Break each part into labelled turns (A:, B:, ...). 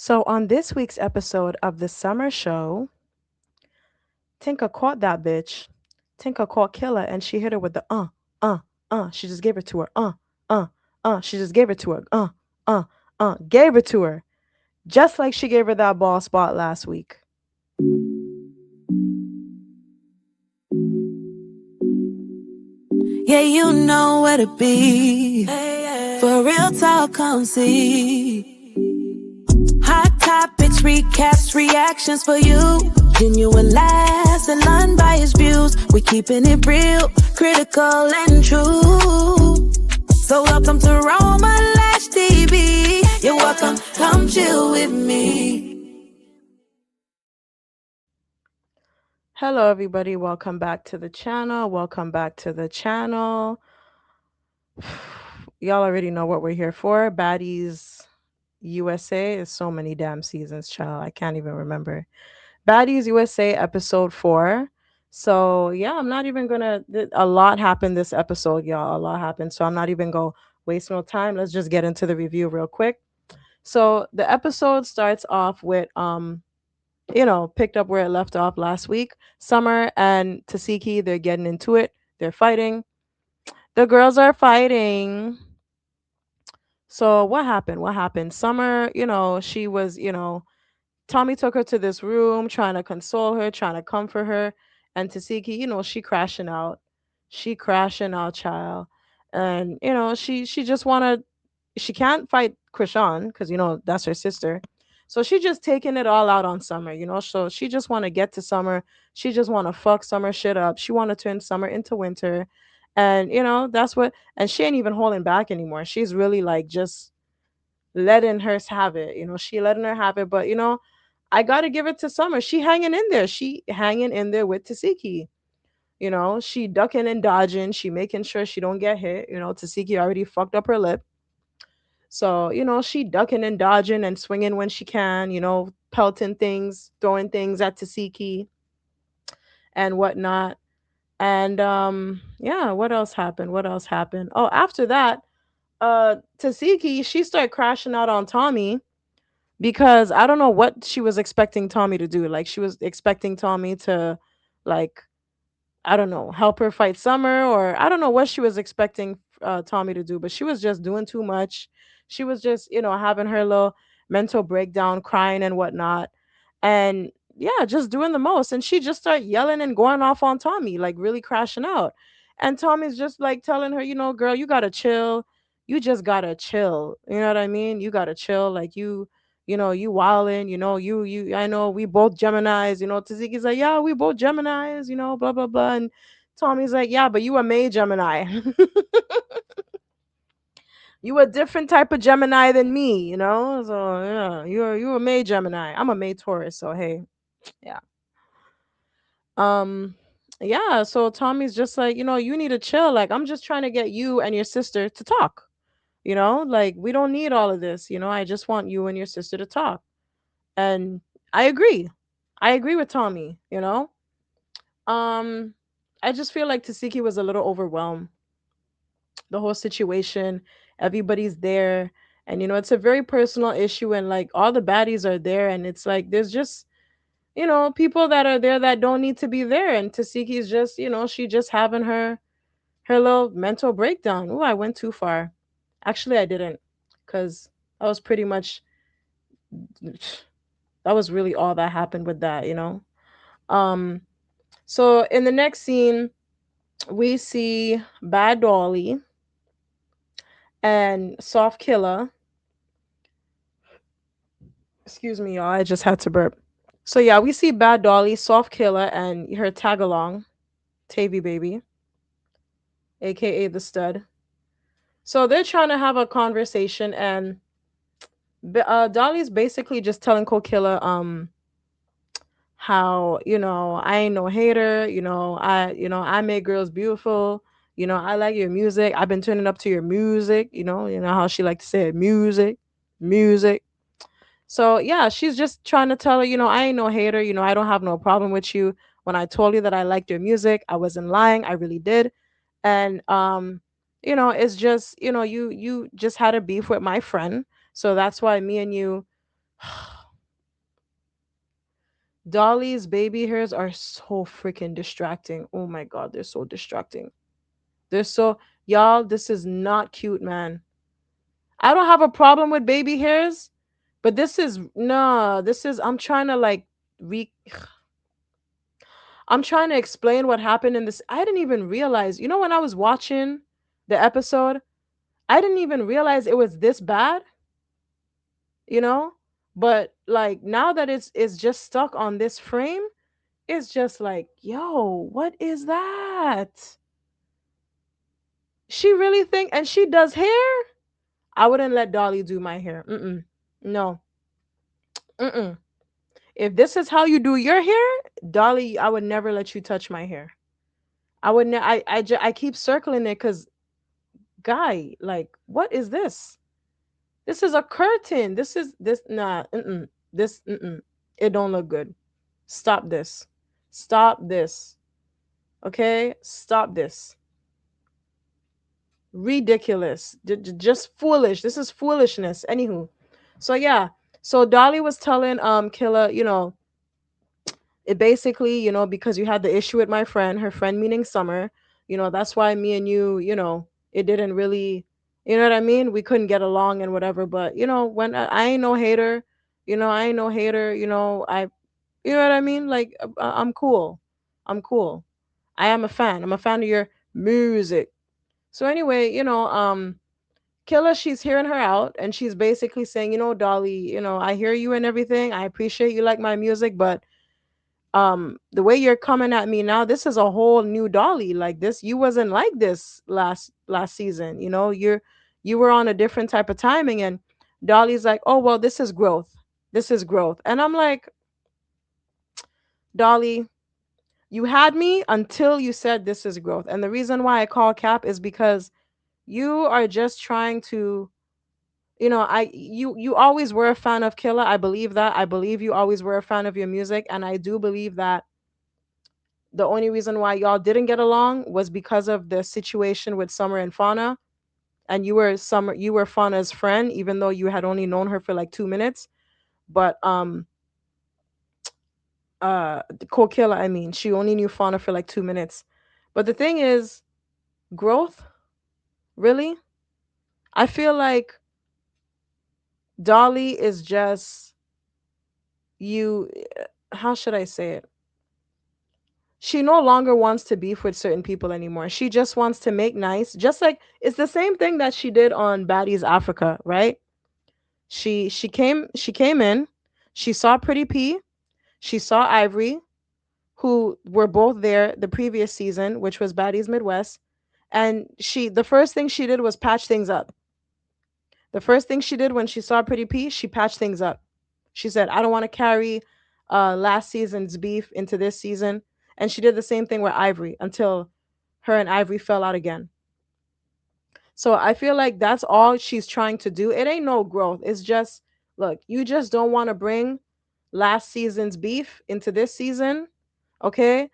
A: So, on this week's episode of the summer show, Tinka caught that bitch. Tinka caught Killer and she hit her with the She just gave it to her. She just gave it to her. Gave it to her. Just like she gave her that ball spot last week.
B: Yeah, you know where to be. For real talk, come see. Hot topics, recaps, reactions for you. Genuine laughs and unbiased views. We keeping it real, critical and true. So welcome to Roma Lash TV. You're welcome, come chill with me.
A: Hello, everybody. Welcome back to the channel. Welcome back to the channel. Y'all already know what we're here for. Baddies USA is so many damn seasons, child. I can't even remember. Baddies USA episode 4. So yeah, I'm not even gonna. A lot happened this episode, y'all. A lot happened. So I'm not even gonna waste no time. Let's just get into the review real quick. So the episode starts off with picked up where it left off last week. Summer and Tesehki, they're getting into it. They're fighting. The girls are fighting. So what happened? What happened? Summer, she was, Tommy took her to this room, trying to console her, trying to comfort her. And Tasiki, she crashing out. She crashing out, child. And, she just wanna she can't fight Krishan because that's her sister. So she just taking it all out on Summer. So she just wanna get to Summer. She just wanna fuck Summer shit up. She wanna turn Summer into winter. And that's what and she ain't even holding back anymore. She's really like just letting her have it. She letting her have it. But I gotta give it to Summer. She hanging in there. She hanging in there with Tasiki. She ducking and dodging. She making sure she don't get hit. Tasiki already fucked up her lip. So, she ducking and dodging and swinging when she can, pelting things, throwing things at Tasiki and whatnot. And yeah, what else happened? What else happened? Oh, after that, Tasiki, she started crashing out on Tommy because I don't know what she was expecting Tommy to do. Like she was expecting Tommy to like I don't know, help her fight Summer, or I don't know what she was expecting Tommy to do, but she was just doing too much. She was just, having her little mental breakdown, crying and whatnot. And yeah, just doing the most. And she just started yelling and going off on Tommy, like really crashing out. And Tommy's just like telling her, girl, you gotta chill. You just gotta chill. You know what I mean? You gotta chill. Like you wildin', I know we both Geminis, Taziki's like, yeah, we both Geminis, blah, blah, blah. And Tommy's like, yeah, but you a May Gemini. You a different type of Gemini than me. So yeah, you're a May Gemini. I'm a May Taurus, so hey, yeah. Um, yeah, so Tommy's just like, you need to chill. Like, I'm just trying to get you and your sister to talk. Like we don't need all of this, I just want you and your sister to talk. And I agree. I agree with Tommy. Um I just feel like Tasiki was a little overwhelmed. The whole situation, everybody's there, and it's a very personal issue, and like all the baddies are there, and it's like there's just people that are there that don't need to be there, and Tasiki's just she just having her little mental breakdown. Oh, I went too far. Actually, I didn't, because that was pretty much that was really all that happened with that. Um, so in the next scene, we see Bad Dolly and Soft Killer. Excuse me, y'all. I just had to burp. So yeah, we see Bad Dolly, Soft Killer, and her tag along, Tavy Baby, aka the Stud. So they're trying to have a conversation, and Dolly's basically just telling Killer, how I ain't no hater. I make girls beautiful. I like your music. I've been turning up to your music. You know how she like to say it, music, music. So yeah, she's just trying to tell her, I ain't no hater. I don't have no problem with you. When I told you that I liked your music, I wasn't lying. I really did. And it's just you just had a beef with my friend. So that's why me and you Dolly's baby hairs are so freaking distracting. Oh my god, they're so distracting. They're so y'all, this is not cute, man. I don't have a problem with baby hairs, but this is nah, this is I'm trying to like re I'm trying to explain what happened in this. I didn't even realize, when I was watching the episode, I didn't even realize it was this bad, you know? But like now that it's just stuck on this frame, it's just like, yo, what is that? She really think and she does hair? I wouldn't let Dolly do my hair. Mm-mm. No. Mm-mm. If this is how you do your hair, Dolly, I would never let you touch my hair. I would I keep circling it cuz guy, like what is this? This is a curtain. This is this nah, mm-mm. This mm-mm. It don't look good. Stop this. Stop this. Okay? Stop this. Ridiculous. Just foolish. This is foolishness. Anywho. So yeah. So Dolly was telling Killer, it basically, because you had the issue with my friend, her friend meaning Summer, that's why me and you, it didn't really, you know what I mean? We couldn't get along and whatever. But, when I ain't no hater, I ain't no hater, you know what I mean? Like, I'm cool. I'm cool. I am a fan. I'm a fan of your music. So anyway, Killa, she's hearing her out and she's basically saying, Dolly, I hear you and everything. I appreciate you like my music, but the way you're coming at me now, this is a whole new Dolly. Like this, you wasn't like this last season. You were on a different type of timing. And Dolly's like, oh well, this is growth. This is growth. And I'm like, Dolly, you had me until you said this is growth. And the reason why I call cap is because you are just trying to, you always were a fan of Killa. I believe that. I believe you always were a fan of your music, and I do believe that the only reason why y'all didn't get along was because of the situation with Summer and Fauna. And you were Fauna's friend, even though you had only known her for like 2 minutes. But Kokila, I mean, she only knew Fauna for like 2 minutes. But the thing is, growth, really? I feel like Dolly is just you how should I say it? She no longer wants to beef with certain people anymore. She just wants to make nice. Just like it's the same thing that she did on Baddies Africa, right? She came in, she saw Pretty P, she saw Ivory, who were both there the previous season, which was Baddies Midwest, and the first thing she did was patch things up. The first thing she did when she saw Pretty P, she patched things up. She said, I don't want to carry last season's beef into this season. And she did the same thing with Ivory until her and Ivory fell out again. So I feel like that's all she's trying to do. It ain't no growth. It's just, look, you just don't want to bring last season's beef into this season. Okay?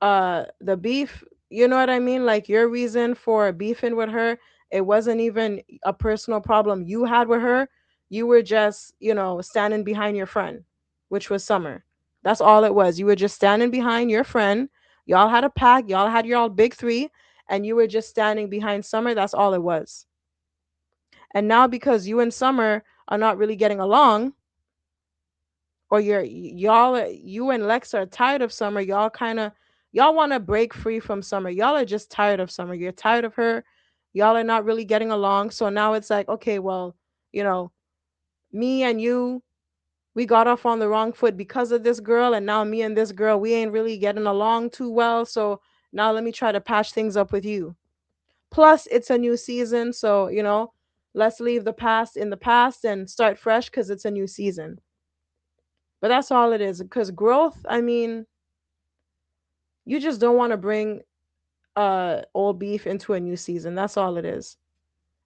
A: The beef, you know what I mean? Like your reason for beefing with her, it wasn't even a personal problem you had with her. You were just, standing behind your friend, which was Summer. That's all it was. You were just standing behind your friend. Y'all had a pack, y'all had your all big three, and you were just standing behind Summer. That's all it was. And now because you and Summer are not really getting along, or you and Lex are tired of Summer, y'all want to break free from Summer. Y'all are just tired of Summer. You're tired of her. Y'all are not really getting along. So now it's like, okay, well, you know, me and you, we got off on the wrong foot because of this girl, and now me and this girl, we ain't really getting along too well. So now let me try to patch things up with you. Plus, it's a new season, so let's leave the past in the past and start fresh because it's a new season. But that's all it is. Because growth, I mean, you just don't want to bring old beef into a new season. That's all it is.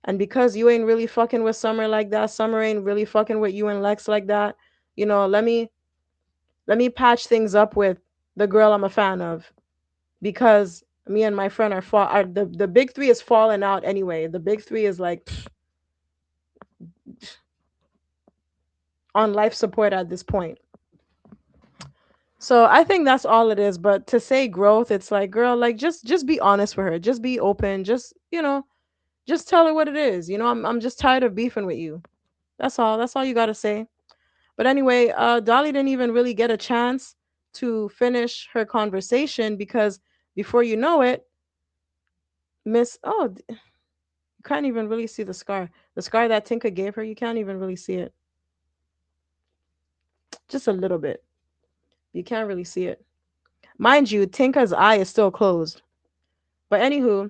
A: And because you ain't really fucking with Summer like that, Summer ain't really fucking with you and Lex like that. Let me patch things up with the girl I'm a fan of, because me and my friend are the big three is falling out anyway. The big three is like on life support at this point. So I think that's all it is. But to say growth, it's like, girl, like just be honest with her. Just be open. Just tell her what it is. I'm just tired of beefing with you. That's all. That's all you gotta say. But anyway, Dolly didn't even really get a chance to finish her conversation because before you know it, you can't even really see the scar. The scar that Tinka gave her, you can't even really see it. Just a little bit. You can't really see it. Mind you, Tinka's eye is still closed. But anywho,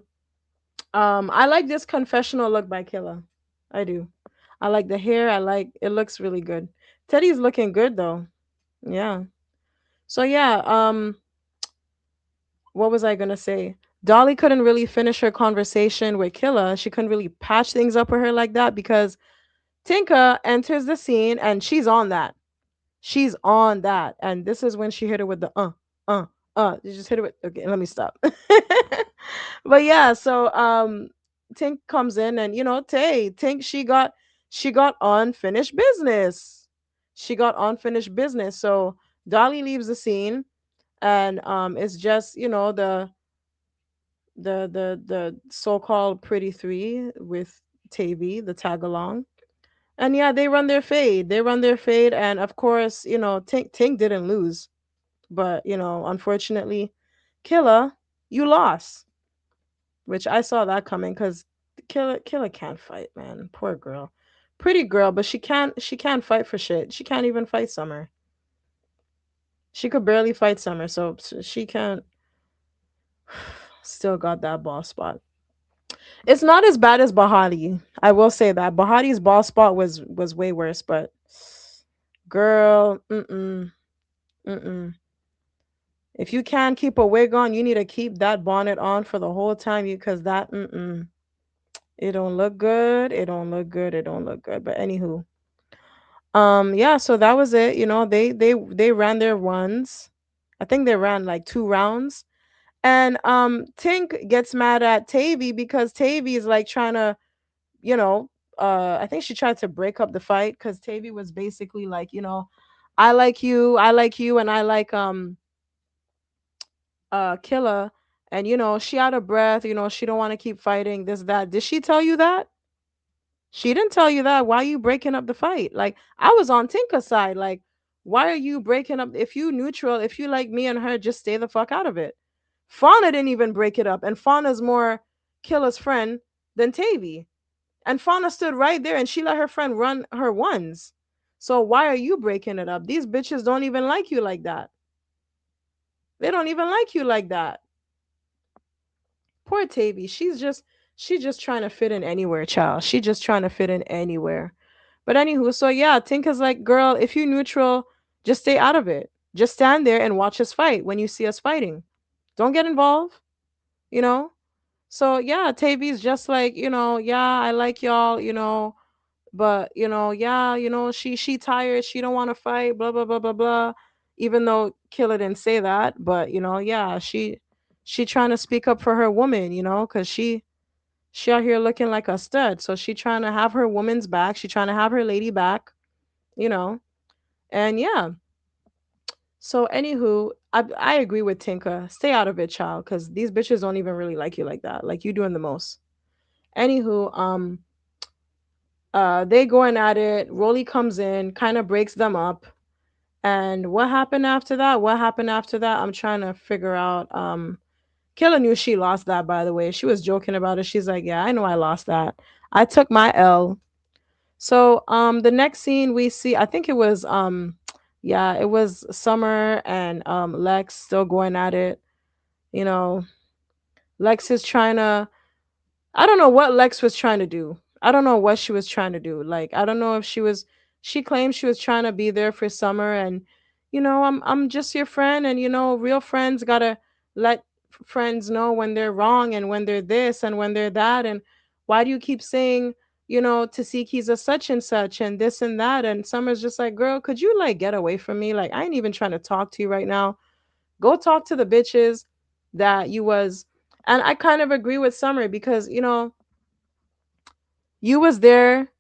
A: I like this confessional look by Killa. I do. I like the hair. I like it looks really good. Teddy's looking good though. Yeah. So yeah, what was I gonna say? Dolly couldn't really finish her conversation with Killa. She couldn't really patch things up with her like that because Tinka enters the scene and she's on that. She's on that. And this is when she hit her with the You just hit it with okay, let me stop. But yeah, so Tink comes in and Tink she got unfinished business. She got unfinished business. So Dolly leaves the scene and it's just, the so-called pretty three with Tavy, the tag along. And yeah, they run their fade. They run their fade, and of course, Tink didn't lose, but unfortunately, Killa, you lost, which I saw that coming because Killa can't fight, man. Poor girl, pretty girl, but she can't fight for shit. She can't even fight Summer. She could barely fight Summer, so she can't. Still got that ball spot. It's not as bad as Bahati. I will say that Bahati's ball spot was way worse, but girl, mm. If you can't keep a wig on, you need to keep that bonnet on for the whole time, you because that it don't look good. It don't look good. It don't look good. But anywho, yeah. So that was it. They ran their runs. I think they ran like 2 rounds, and Tink gets mad at Tavy because Tavy is like trying to, you know, I think she tried to break up the fight because Tavy was basically like, I like you, and I like Killer, and she out of breath, she don't want to keep fighting this that. Did she tell you that? She didn't tell you that. Why you breaking up the fight? Like, I was on Tinka's side. Like, why are you breaking up? If you neutral, if you like me and her, just stay the fuck out of it. Fauna didn't even break it up, and Fauna's more Killer's friend than Tavy. And Fauna stood right there and she let her friend run her ones. So why are you breaking it up? These bitches don't even like you like that. They don't even like you like that. Poor Tavy. She's just trying to fit in anywhere, child. She just trying to fit in anywhere. But anywho, so yeah, Tinka's like, girl, if you neutral, just stay out of it. Just stand there and watch us fight when you see us fighting. Don't get involved, you know? So yeah, Tavy's just like, yeah, I like y'all, but yeah, she tired, she don't want to fight, blah blah blah blah blah. Even though Killer didn't say that, but yeah, she trying to speak up for her woman, because she out here looking like a stud, so she trying to have her woman's back, she trying to have her lady back, you know and yeah. So anywho, I agree with Tinka, stay out of it, child, because these bitches don't even really like you like that, like you doing the most. Anywho, they going at it, Rolly comes in, kind of breaks them up. And what happened after that? What happened after that? I'm trying to figure out. Killer knew she lost that, by the way. She was joking about it. She's like, yeah, I know I lost that. I took my L. So the next scene we see, I think it was yeah, it was Summer and Lex still going at it. You know, Lex is trying to, I don't know what Lex was trying to do. I don't know what she was trying to do. Like, I don't know if she claimed she was trying to be there for Summer, and I'm just your friend, and real friends got to let friends know when they're wrong and when they're this and when they're that, and why do you keep saying, Taseki's a such and such and this and that, and Summer's just like, "Girl, could you like get away from me? Like, I ain't even trying to talk to you right now. Go talk to the bitches that you was." And I kind of agree with Summer because, you was there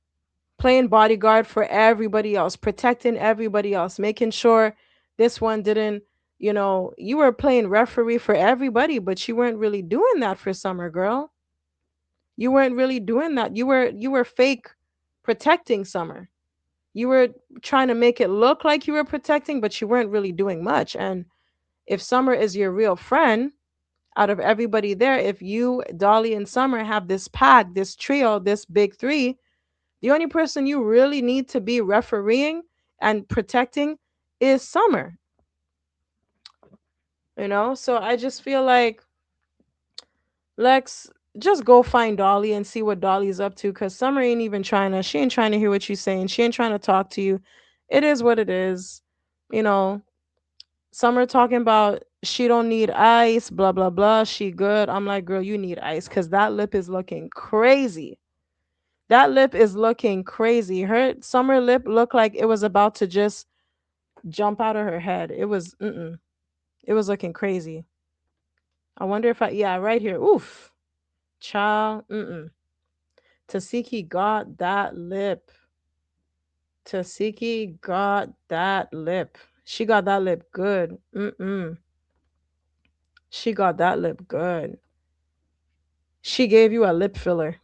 A: playing bodyguard for everybody else, protecting everybody else, making sure this one didn't, you were playing referee for everybody, but you weren't really doing that for Summer, girl. You weren't really doing that. You were fake protecting Summer. You were trying to make it look like you were protecting, but you weren't really doing much. And if Summer is your real friend, out of everybody there, if you, Dolly, and Summer have this pack, this trio, this big three, the only person you really need to be refereeing and protecting is Summer, So I just feel like Lex, just go find Dolly and see what Dolly's up to, because Summer ain't even she ain't trying to hear what you're saying. She ain't trying to talk to you. It is what it is. You know, Summer talking about she don't need ice, blah, blah, blah. She good. I'm like, girl, you need ice because that lip is looking crazy. That lip is looking crazy. Her Summer lip looked like it was about to just jump out of her head. It was looking crazy. I wonder if yeah, right here. Oof. Child, Tesehki got that lip. Tesehki got that lip. She got that lip good. She got that lip good. She gave you a lip filler.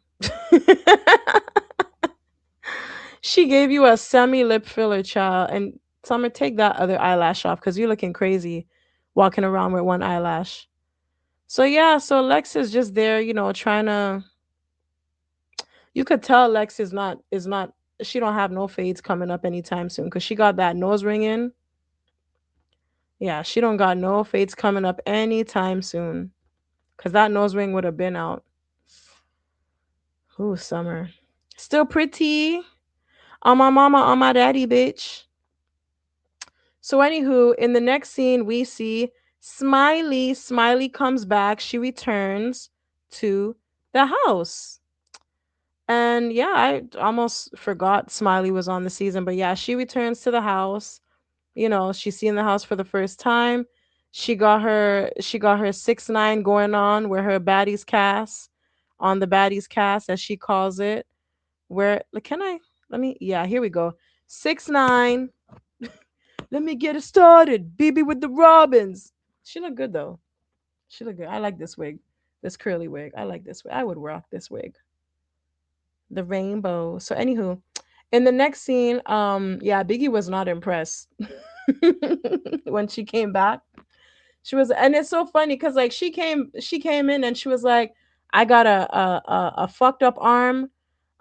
A: She gave you a semi lip filler, child. And Summer, take that other eyelash off because you're looking crazy walking around with one eyelash. So yeah, so Lex is just there, trying to. You could tell Lex is not. She don't have no fades coming up anytime soon because she got that nose ring in. Yeah, she don't got no fades coming up anytime soon because that nose ring would have been out. Ooh, Summer, still pretty on my mama, on my daddy, bitch. So, anywho, in the next scene, we see Smiley. Smiley comes back. She returns to the house. And yeah, I almost forgot Smiley was on the season. But yeah, she returns to the house. She's seeing the house for the first time. She got her 6ix9ine going on where her baddies cast on the baddies cast, as she calls it. Where like, can I let me yeah, here we go. 6ix9ine. Let me get it started. BB with the Robins. She looked good though. She looked good. I like this wig. This curly wig. I like this wig. I would rock this wig. The rainbow. So anywho, in the next scene, yeah, Biggie was not impressed when she came back. She was, and it's so funny because like she came in and she was like, I got a fucked up arm.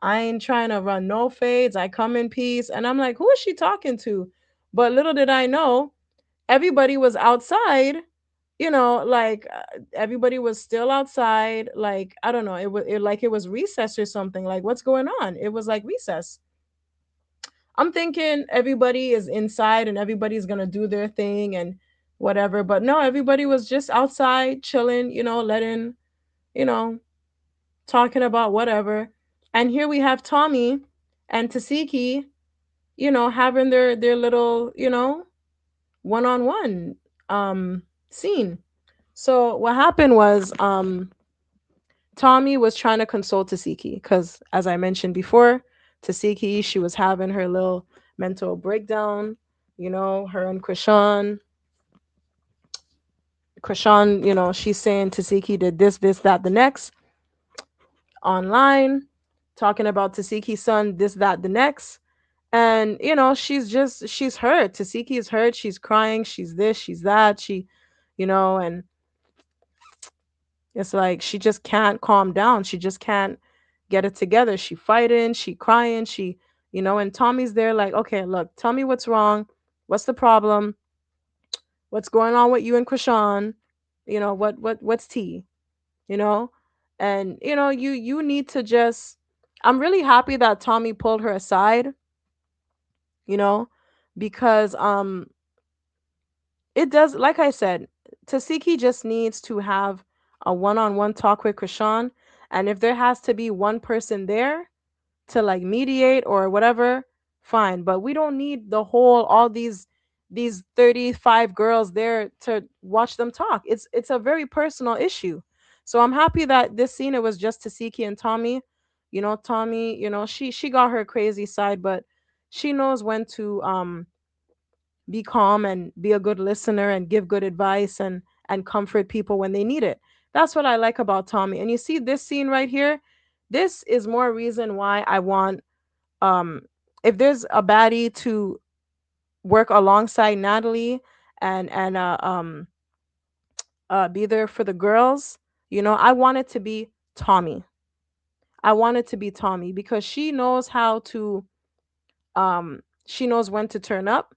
A: I ain't trying to run no fades. I come in peace. And I'm like, who is she talking to? But little did I know, everybody was outside, like everybody was still outside. Like, I don't know, like it was recess or something. Like, what's going on? It was like recess. I'm thinking everybody is inside and everybody's gonna do their thing and whatever. But no, everybody was just outside chilling, letting, you know, talking about whatever. And here we have Tommy and Tesehki, having their little, one-on-one scene. So what happened was Tommy was trying to console Tesehki because, as I mentioned before, Tesehki, she was having her little mental breakdown. Her and Krishan, she's saying Tesehki did this, that, the next online, talking about Tesehki's son, this, that, the next. And, she's hurt. Tesehki is hurt. She's crying. She's this, she's that. And it's like she just can't calm down. She just can't get it together. She fighting, she crying, and Tommy's there like, okay, look, tell me what's wrong. What's the problem? What's going on with you and Krishan? What's tea? You know? And you need to just, I'm really happy that Tommy pulled her aside, you know, because it does, like I said, Tesehki just needs to have a one-on-one talk with Krishan. And if there has to be one person there to like mediate or whatever, fine. But we don't need all these 35 girls there to watch them talk. It's a very personal issue. So I'm happy that this scene, it was just Tesehki and Tommy. Tommy, she got her crazy side, but she knows when to be calm and be a good listener and give good advice and comfort people when they need it. That's what I like about Tommy. And you see this scene right here, this is more reason why I want, um if there's a baddie to work alongside Natalie and be there for the girls, I want it to be Tommy. I want it to be Tommy because she knows how to, she knows when to turn up.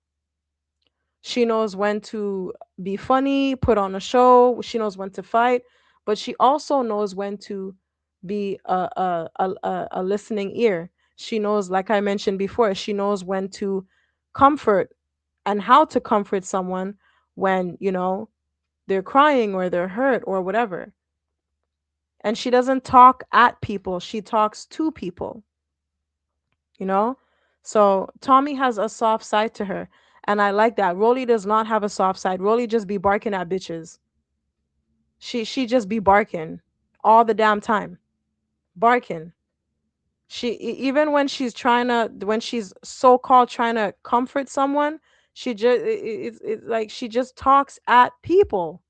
A: She knows when to be funny, put on a show. She knows when to fight, but she also knows when to be a listening ear. She knows, like I mentioned before, she knows when to comfort and how to comfort someone when, they're crying or they're hurt or whatever. And she doesn't talk at people, she talks to people, you know? So Tommy has a soft side to her. And I like that. Rolly does not have a soft side. Rolly just be barking at bitches. She just be barking all the damn time. Barking. Even when she's trying to, when she's so called trying to comfort someone, she just it's like she just talks at people.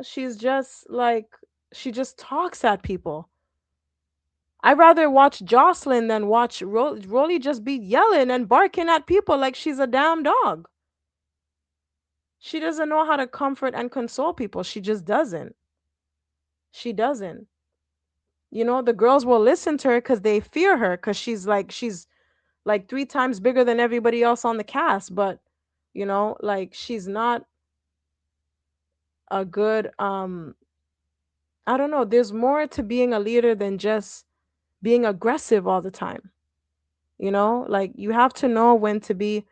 A: She's just like, she just talks at people. I'd rather watch Jocelyn than watch Rolly just be yelling and barking at people like she's a damn dog. She doesn't know how to comfort and console people. She just doesn't. She doesn't. The girls will listen to her because they fear her because she's like three times bigger than everybody else on the cast. But, like she's not a good, I don't know. There's more to being a leader than just being aggressive all the time. Like you have to know when to be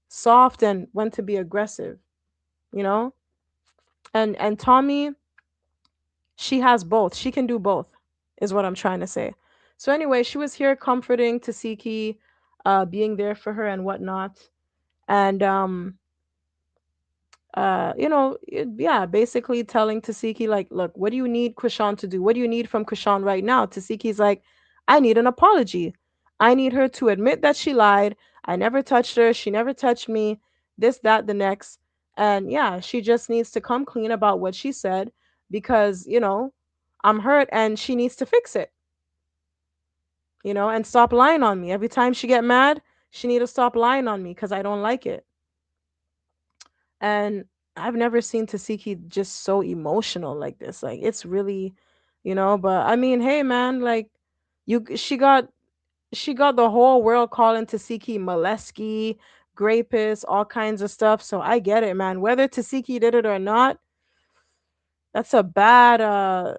A: soft and when to be aggressive, you know? And Tommy, she has both. She can do both, is what I'm trying to say. So anyway, she was here comforting Tesehki, being there for her and whatnot. And yeah, basically telling Tasiki, like, look, what do you need Krishan to do? What do you need from Krishan right now? Tasiki's like, I need an apology. I need her to admit that she lied. I never touched her. She never touched me. This, that, the next. And yeah, she just needs to come clean about what she said because, I'm hurt and she needs to fix it, and stop lying on me. Every time she get mad, she need to stop lying on me because I don't like it. And I've never seen Tasiki just so emotional like this. Like it's really, but I mean, hey man, like you she got the whole world calling Tasiki Molesky, rapist, all kinds of stuff. So I get it, man. Whether Tasiki did it or not, that's a bad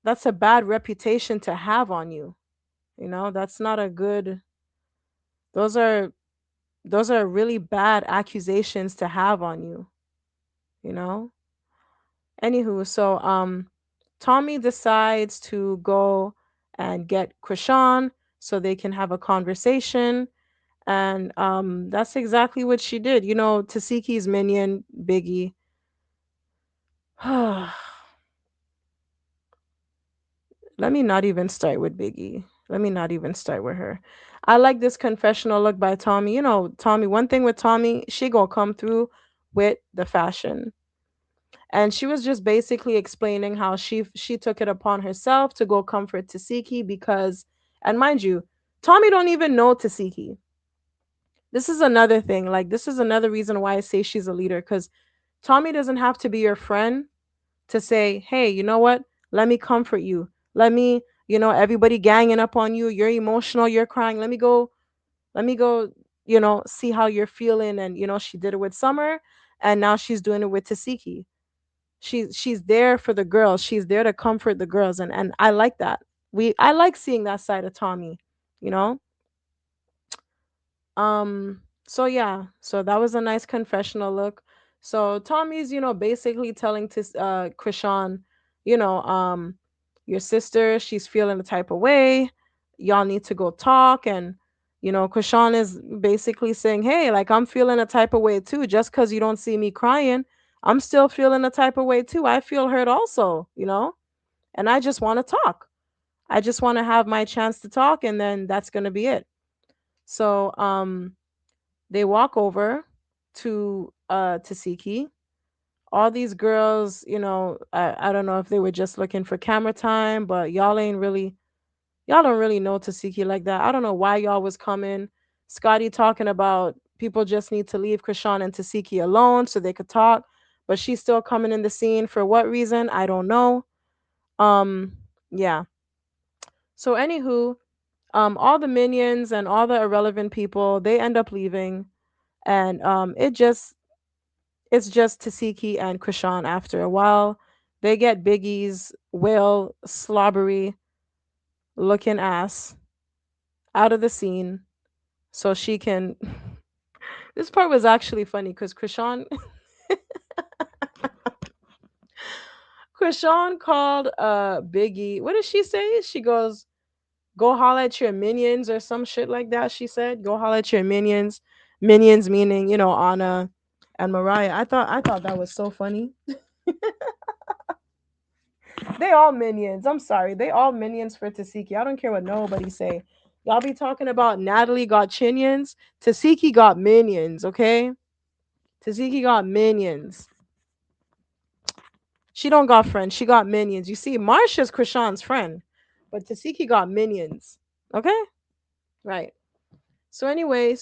A: that's a bad reputation to have on you. That's not a good, those are really bad accusations to have on you, you know? Anywho, so Tommy decides to go and get Krishan so they can have a conversation. And that's exactly what she did. Tasiki's minion, Biggie. Let me not even start with Biggie. Let me not even start with her. I like this confessional look by Tommy. Tommy, one thing with Tommy, she gonna come through with the fashion. And she was just basically explaining how she took it upon herself to go comfort Tasiki because, and mind you, Tommy don't even know Tasiki. This is another thing. Like this is another reason why I say she's a leader because Tommy doesn't have to be your friend to say, hey, you know what? Let me comfort you. Let me, everybody ganging up on you. You're emotional. You're crying. Let me go, see how you're feeling. And she did it with Summer, and now she's doing it with Tasiki. She's there for the girls. She's there to comfort the girls, and I like that. I like seeing that side of Tommy, you know? So yeah, so that was a nice confessional look. So Tommy's, basically telling to Krishan, you know, um, your sister, she's feeling a type of way. Y'all need to go talk. And, Krishan is basically saying, hey, like I'm feeling a type of way too. Just because you don't see me crying, I'm still feeling a type of way too. I feel hurt also, and I just want to talk. I just want to have my chance to talk, and then that's going to be it. So they walk over to Tasiki. All these girls, I don't know if they were just looking for camera time, but y'all don't really know Tasiki like that. I don't know why y'all was coming. Scotty talking about people just need to leave Krishan and Tasiki alone so they could talk, but she's still coming in the scene for what reason? I don't know. Um, yeah. So anywho, all the minions and all the irrelevant people, they end up leaving, and it's just Tasiki and Krishan after a while. They get Biggie's whale slobbery looking ass out of the scene so she can. This part was actually funny because Krishan called Biggie. What did she say? She goes, "Go holla at your minions" or some shit like that. She said, "Go holla at your minions." Minions meaning, Anna and Mariah. I thought that was so funny. They all minions. I'm sorry. They all minions for Tasiki. I don't care what nobody say. Y'all be talking about Natalie got chinions. Tasiki got minions, okay? Tasiki got minions. She don't got friends. She got minions. You see, Marsha's Krishan's friend, but Tasiki got minions. Okay? Right. So anyway,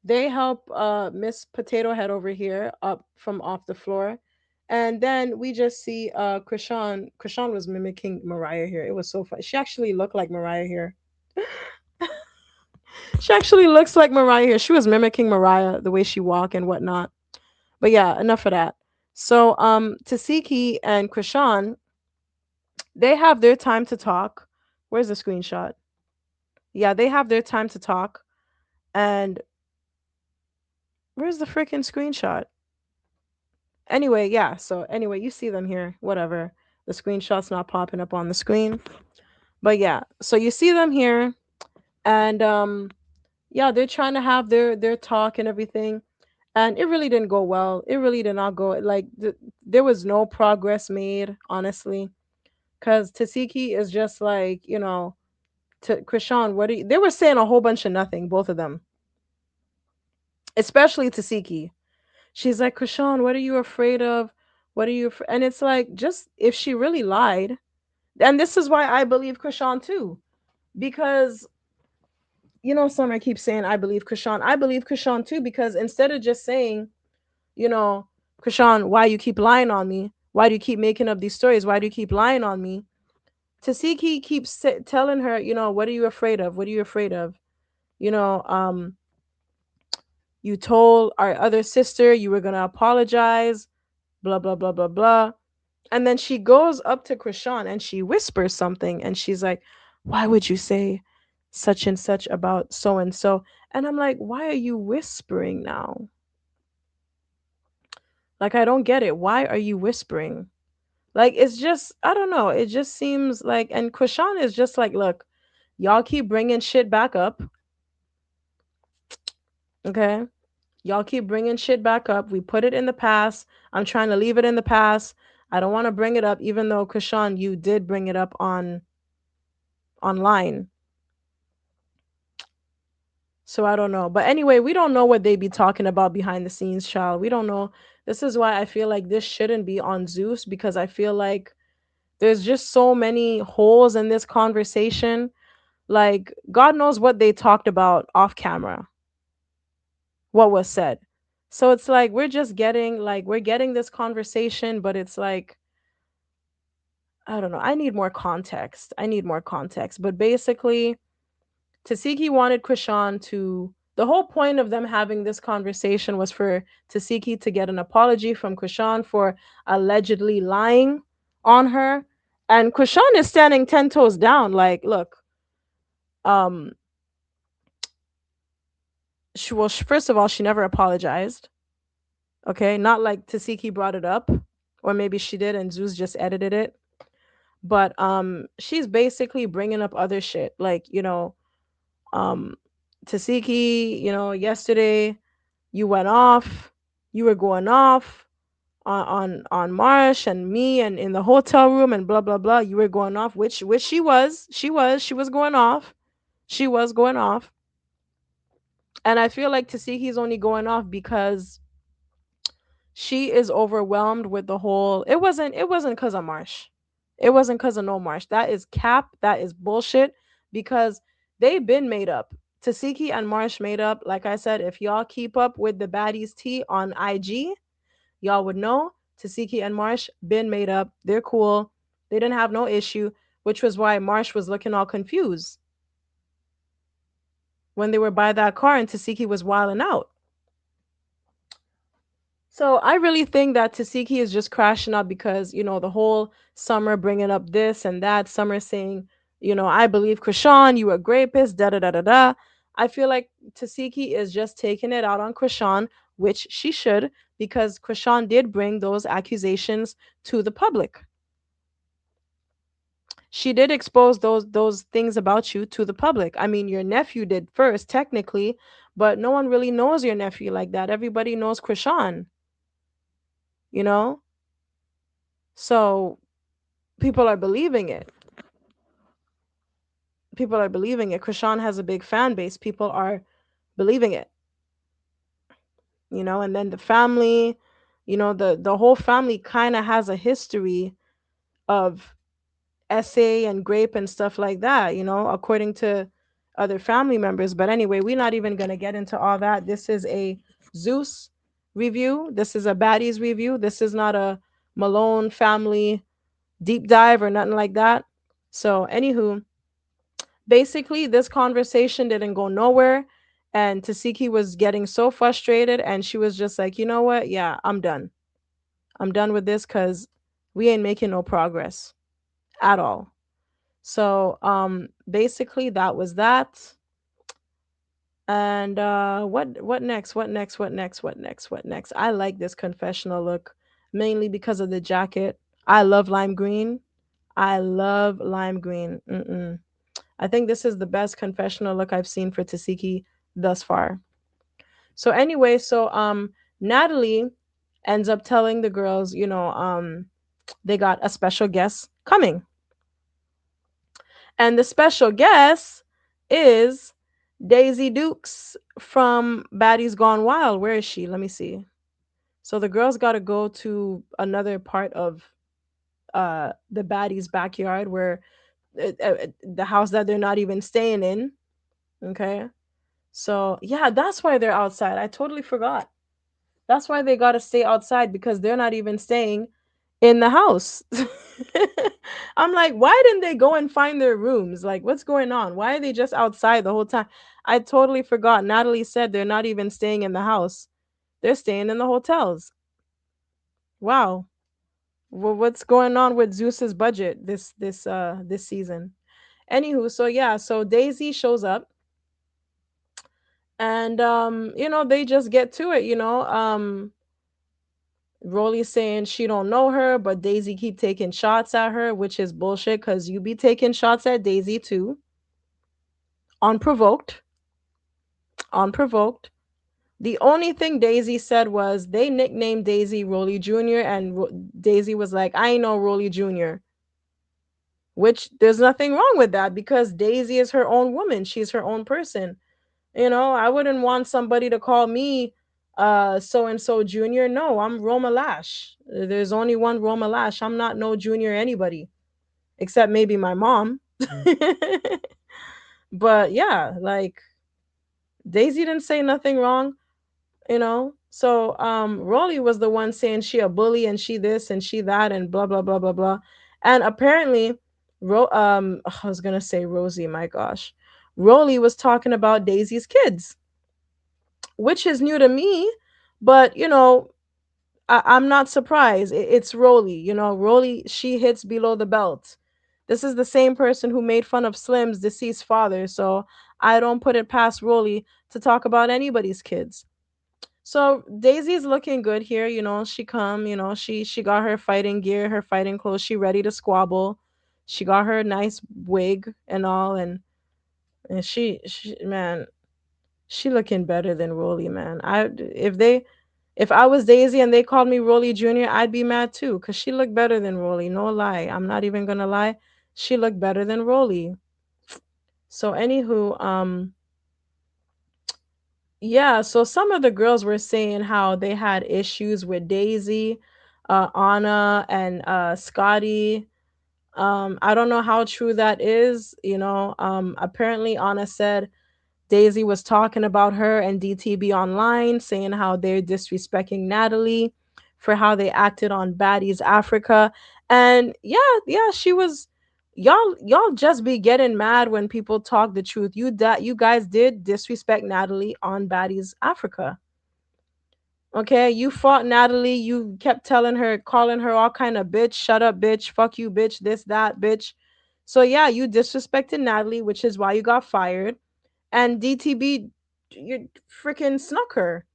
A: they help Miss Potato Head over here up from off the floor. And then we just see Krishan. Krishan was mimicking Mariah here. It was so fun. She actually looked like Mariah here. She actually looks like Mariah here. She was mimicking Mariah, the way she walk and whatnot. But yeah, enough of that. So Tasiki and Krishan, they have their time to talk. Where's the screenshot? Yeah, they have their time to talk. And where's the freaking screenshot? Anyway, yeah. So anyway, you see them here. Whatever. The screenshot's not popping up on the screen. But yeah, so you see them here, and yeah, they're trying to have their talk and everything, and it really didn't go well. It really did not go like there was no progress made, honestly, because Tasiki is just like, to Krishan, what are you? They were saying a whole bunch of nothing, both of them, especially Tasiki. She's like, Krishan, what are you afraid of? What are you? And it's like, just if she really lied, and this is why I believe Krishan too, because Summer keeps saying I believe Krishan. I believe Krishan too because instead of just saying, you know, Krishan, why you keep lying on me? Why do you keep making up these stories? Why do you keep lying on me? Tasiki keeps telling her, what are you afraid of? What are you afraid of? You know, um, you told our other sister you were gonna apologize, blah blah blah blah blah. And then she goes up to Krishan and she whispers something and she's like, "Why would you say such and such about so and so?" And I'm like, "Why are you whispering now? Like, I don't get it. Why are you whispering?" Like, it's just, I don't know. It just seems like, and Krishan is just like, "Look, y'all keep bringing shit back up. Okay? Y'all keep bringing shit back up. We put it in the past. I'm trying to leave it in the past. I don't want to bring it up, even though Krishan, you did bring it up online. So I don't know. But anyway, we don't know what they be talking about behind the scenes, child. We don't know. This is why I feel like this shouldn't be on Zeus because I feel like there's just so many holes in this conversation. Like, God knows what they talked about off camera, what was said. So it's like we're getting this conversation, but it's like, I don't know. I need more context. I need more context. But basically, Tasiki wanted Krishan to. The whole point of them having this conversation was for Tasiki to get an apology from Krishan for allegedly lying on her. And Krishan is standing 10 toes down, like, look, um, first of all, she never apologized. Okay. Not like Tasiki brought it up, or maybe she did and Zeus just edited it. But she's basically bringing up other shit. Like, um, Tasiki, yesterday you went off, you were going off on Marsh and me and in the hotel room and blah blah blah. You were going off, which she was going off. She was going off. And I feel like Taseki's only going off because she is overwhelmed with the whole it wasn't because of Marsh. It wasn't because of no Marsh. That is cap. That is bullshit because they've been made up. Tasiki and Marsh made up. Like I said, if y'all keep up with the baddies tea on IG, y'all would know Tasiki and Marsh been made up. They're cool. They didn't have no issue, which was why Marsh was looking all confused when they were by that car and Tasiki was wilding out. So I really think that Tasiki is just crashing up because, the whole Summer bringing up this and that, Summer saying, I believe Krishan, you a rapist, da da da da da. I feel like Tasiki is just taking it out on Krishan, which she should, because Krishan did bring those accusations to the public. She did expose those things about you to the public. I mean, your nephew did first, technically, but no one really knows your nephew like that. Everybody knows Krishan, you know? So people are believing it. People are believing it. Krishan has a big fan base. People are believing it, and then the family, the whole family kind of has a history of essay and grape and stuff like that, according to other family members. But anyway, we're not even going to get into all that. This is a Zeus review. This is a Baddies review. This is not a Malone family deep dive or nothing like that. So, anywho, basically, this conversation didn't go nowhere. And Tasiki was getting so frustrated. And she was just like, you know what? Yeah, I'm done. I'm done with this because we ain't making no progress at all. So, basically, that was that. And what next? What next? What next? What next? What next? I like this confessional look mainly because of the jacket. I love lime green. I love lime green. Mm-mm. I think this is the best confessional look I've seen for Tasiki thus far. So anyway, Natalie ends up telling the girls, they got a special guest coming. And the special guest is Daisy Dukes from Baddies Gone Wild. Where is she? Let me see. So the girls got to go to another part of the Baddies backyard where the house that they're not even staying in. Okay. So, yeah, that's why they're outside. I totally forgot. That's why they got to stay outside because they're not even staying in the house. I'm like, why didn't they go and find their rooms? Like, what's going on? Why are they just outside the whole time? I totally forgot. Natalie said they're not even staying in the house. They're staying in the hotels. Wow. Well, what's going on with Zeus's budget this season? Anywho, so yeah, so Daisy shows up and they just get to it. Rollie saying she don't know her, but Daisy keep taking shots at her, which is bullshit because you be taking shots at Daisy too, unprovoked, unprovoked. The only thing Daisy said was they nicknamed Daisy Rollie Jr. and Daisy was like, I ain't no Rollie Jr. Which there's nothing wrong with that because Daisy is her own woman. She's her own person. I wouldn't want somebody to call me so and so junior. No, I'm Roma Lash. There's only one Roma Lash. I'm not no junior anybody except maybe my mom. But yeah, like Daisy didn't say nothing wrong. So Rollie was the one saying she a bully and she this and she that and blah blah blah blah blah. And apparently I was gonna say Rosie, my gosh. Rollie was talking about Daisy's kids, which is new to me, but I'm not surprised. It's Rollie. Rollie, she hits below the belt. This is the same person who made fun of Slim's deceased father, so I don't put it past Rollie to talk about anybody's kids. So Daisy's looking good here. She come. She got her fighting gear, her fighting clothes. She ready to squabble. She got her nice wig and all, and she man, she looking better than Rollie, man. If I was Daisy and they called me Rollie Jr., I'd be mad too, because she looked better than Rollie. No lie. I'm not even gonna lie. She looked better than Rollie. So anywho, yeah, so some of the girls were saying how they had issues with Daisy, Anna, and Scotty. I don't know how true that is. Apparently Anna said Daisy was talking about her and DTB online, saying how they're disrespecting Natalie for how they acted on Baddies Africa. And yeah, she was. Y'all just be getting mad when people talk the truth. You guys did disrespect Natalie on Baddies Africa. Okay, you fought Natalie. You kept telling her, calling her all kind of bitch, shut up, bitch, fuck you, bitch, this, that, bitch. So yeah, you disrespected Natalie, which is why you got fired. And DTB, you freaking snuck her.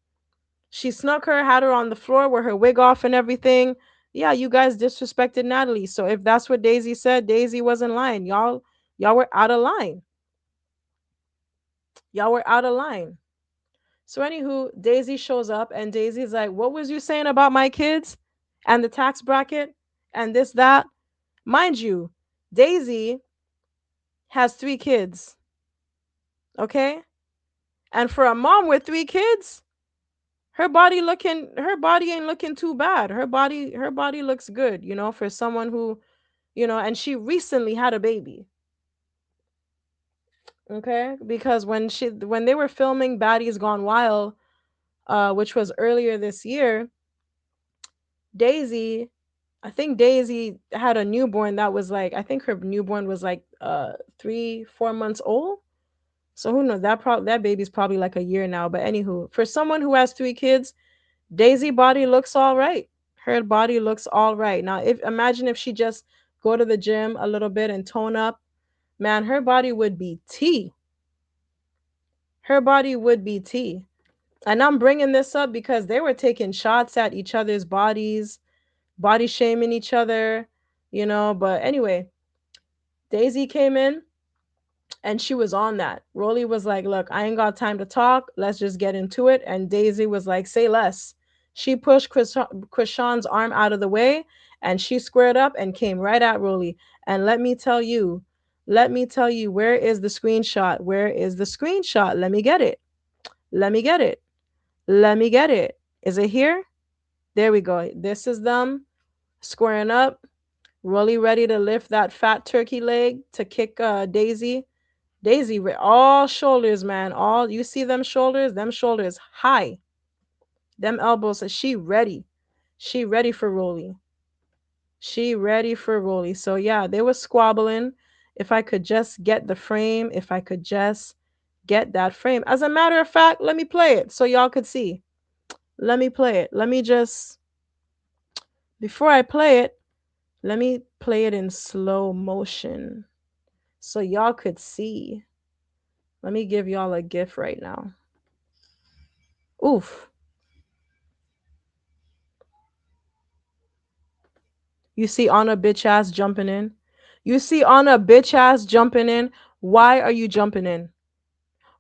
A: She snuck her, had her on the floor with her wig off and everything. Yeah, you guys disrespected Natalie. So if that's what Daisy said, Daisy wasn't lying. Y'all were out of line. Y'all were out of line. So anywho, Daisy shows up and Daisy's like, "What was you saying about my kids and the tax bracket and this that?" Mind you, Daisy has 3 kids, okay? And for a mom with 3 kids, her body ain't looking too bad. Her body looks good, for someone who, and she recently had a baby. Okay? Because when they were filming Baddies Gone Wild, which was earlier this year, Daisy, I think Daisy had a newborn that was like, I think her newborn was like 3, 4 months old. So who knows? That baby's probably like a year now. But anywho, for someone who has 3 kids, Daisy body looks all right. Her body looks all right. Now, if imagine if she just go to the gym a little bit and tone up, man, her body would be tea. Her body would be tea. And I'm bringing this up because they were taking shots at each other's bodies, body shaming each other. But anyway, Daisy came in and she was on that. Rolly was like, "Look, I ain't got time to talk. Let's just get into it." And Daisy was like, "Say less." She pushed Krishan's arm out of the way and she squared up and came right at Rolly. And let me tell you, where is the screenshot? Where is the screenshot? Let me get it. Let me get it. Let me get it. Is it here? There we go. This is them squaring up. Rolly ready to lift that fat turkey leg to kick Daisy. Daisy, all shoulders, man. All you see them shoulders high, them elbows. She ready. She ready for Rolly. She ready for Rolly. So yeah, they were squabbling. If I could just get the frame, if I could just get that frame. As a matter of fact, let me play it so y'all could see. Let me play it. Let me just before I play it, let me play it in slow motion so y'all could see. Let me give y'all a gift right now. Oof. You see Anna bitch ass jumping in. You see Anna bitch ass jumping in. Why are you jumping in?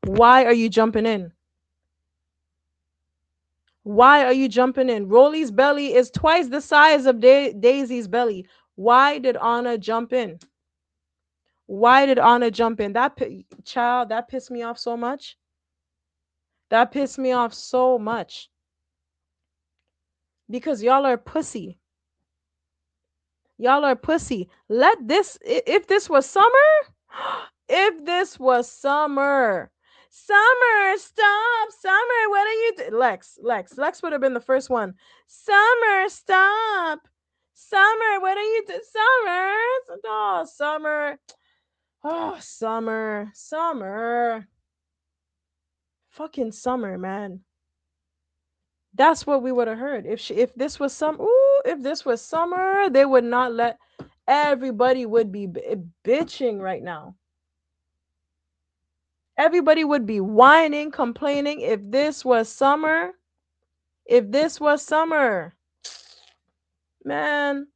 A: Why are you jumping in? Why are you jumping in? Rolly's belly is twice the size of Daisy's belly. Why did Anna jump in? Why did Anna jump in? Child, that pissed me off so much. That pissed me off so much. Because y'all are pussy. Y'all are pussy. If this was summer, if this was summer, Summer, stop. Summer, what are you Lex would have been the first one. Summer, stop. Summer, what are you doing? Summer. Oh, Summer. Oh, Summer. Summer. Fucking Summer, man. That's what we would have heard. If this was if this was summer, they would not let everybody would be bitching right now. Everybody would be whining, complaining if this was summer. If this was summer. Man,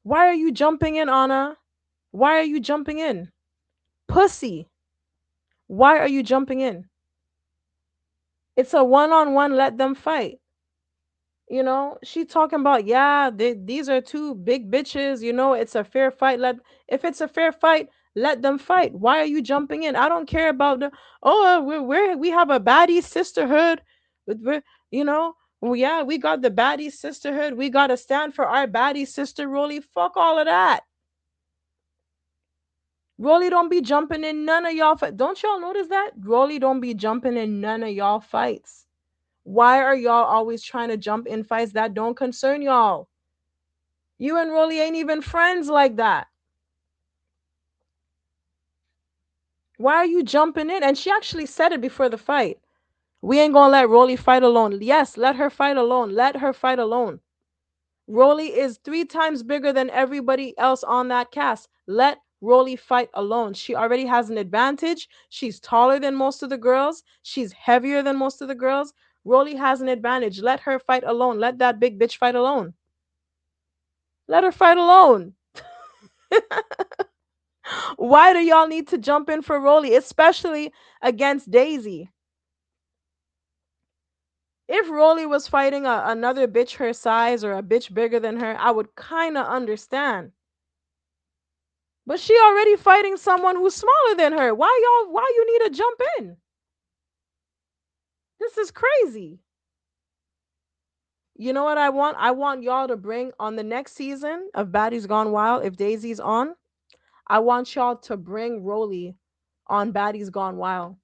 A: why are you jumping in, Anna? Why are you jumping in? Pussy. Why are you jumping in? It's a one-on-one, let them fight. She talking about, yeah, these are two big bitches, it's a fair fight. If it's a fair fight, let them fight. Why are you jumping in? I don't care about the, oh, we have a baddie sisterhood. We're, you know, well, yeah, we got the baddie sisterhood. We got to stand for our baddie sister, Rolly. Fuck all of that. Rolly don't be jumping in none of y'all fight. Don't y'all notice that? Rolly don't be jumping in none of y'all fights. Why are y'all always trying to jump in fights that don't concern y'all? You and Rolly ain't even friends like that. Why are you jumping in? And she actually said it before the fight. We ain't gonna let Rolly fight alone. Yes, let her fight alone. Let her fight alone. Rolly is 3 times bigger than everybody else on that cast. Let Rolly fight alone. She already has an advantage. She's taller than most of the girls. She's heavier than most of the girls. Rolly has an advantage. Let her fight alone. Let that big bitch fight alone. Let her fight alone. Why do y'all need to jump in for Rolly, especially against Daisy? If Rolly was fighting another bitch her size or a bitch bigger than her, I would kind of understand. But she already fighting someone who's smaller than her. Why you need to jump in? This is crazy. You know what I want? I want y'all to bring on the next season of Baddies Gone Wild, if Daisy's on, I want y'all to bring Rolly on Baddies Gone Wild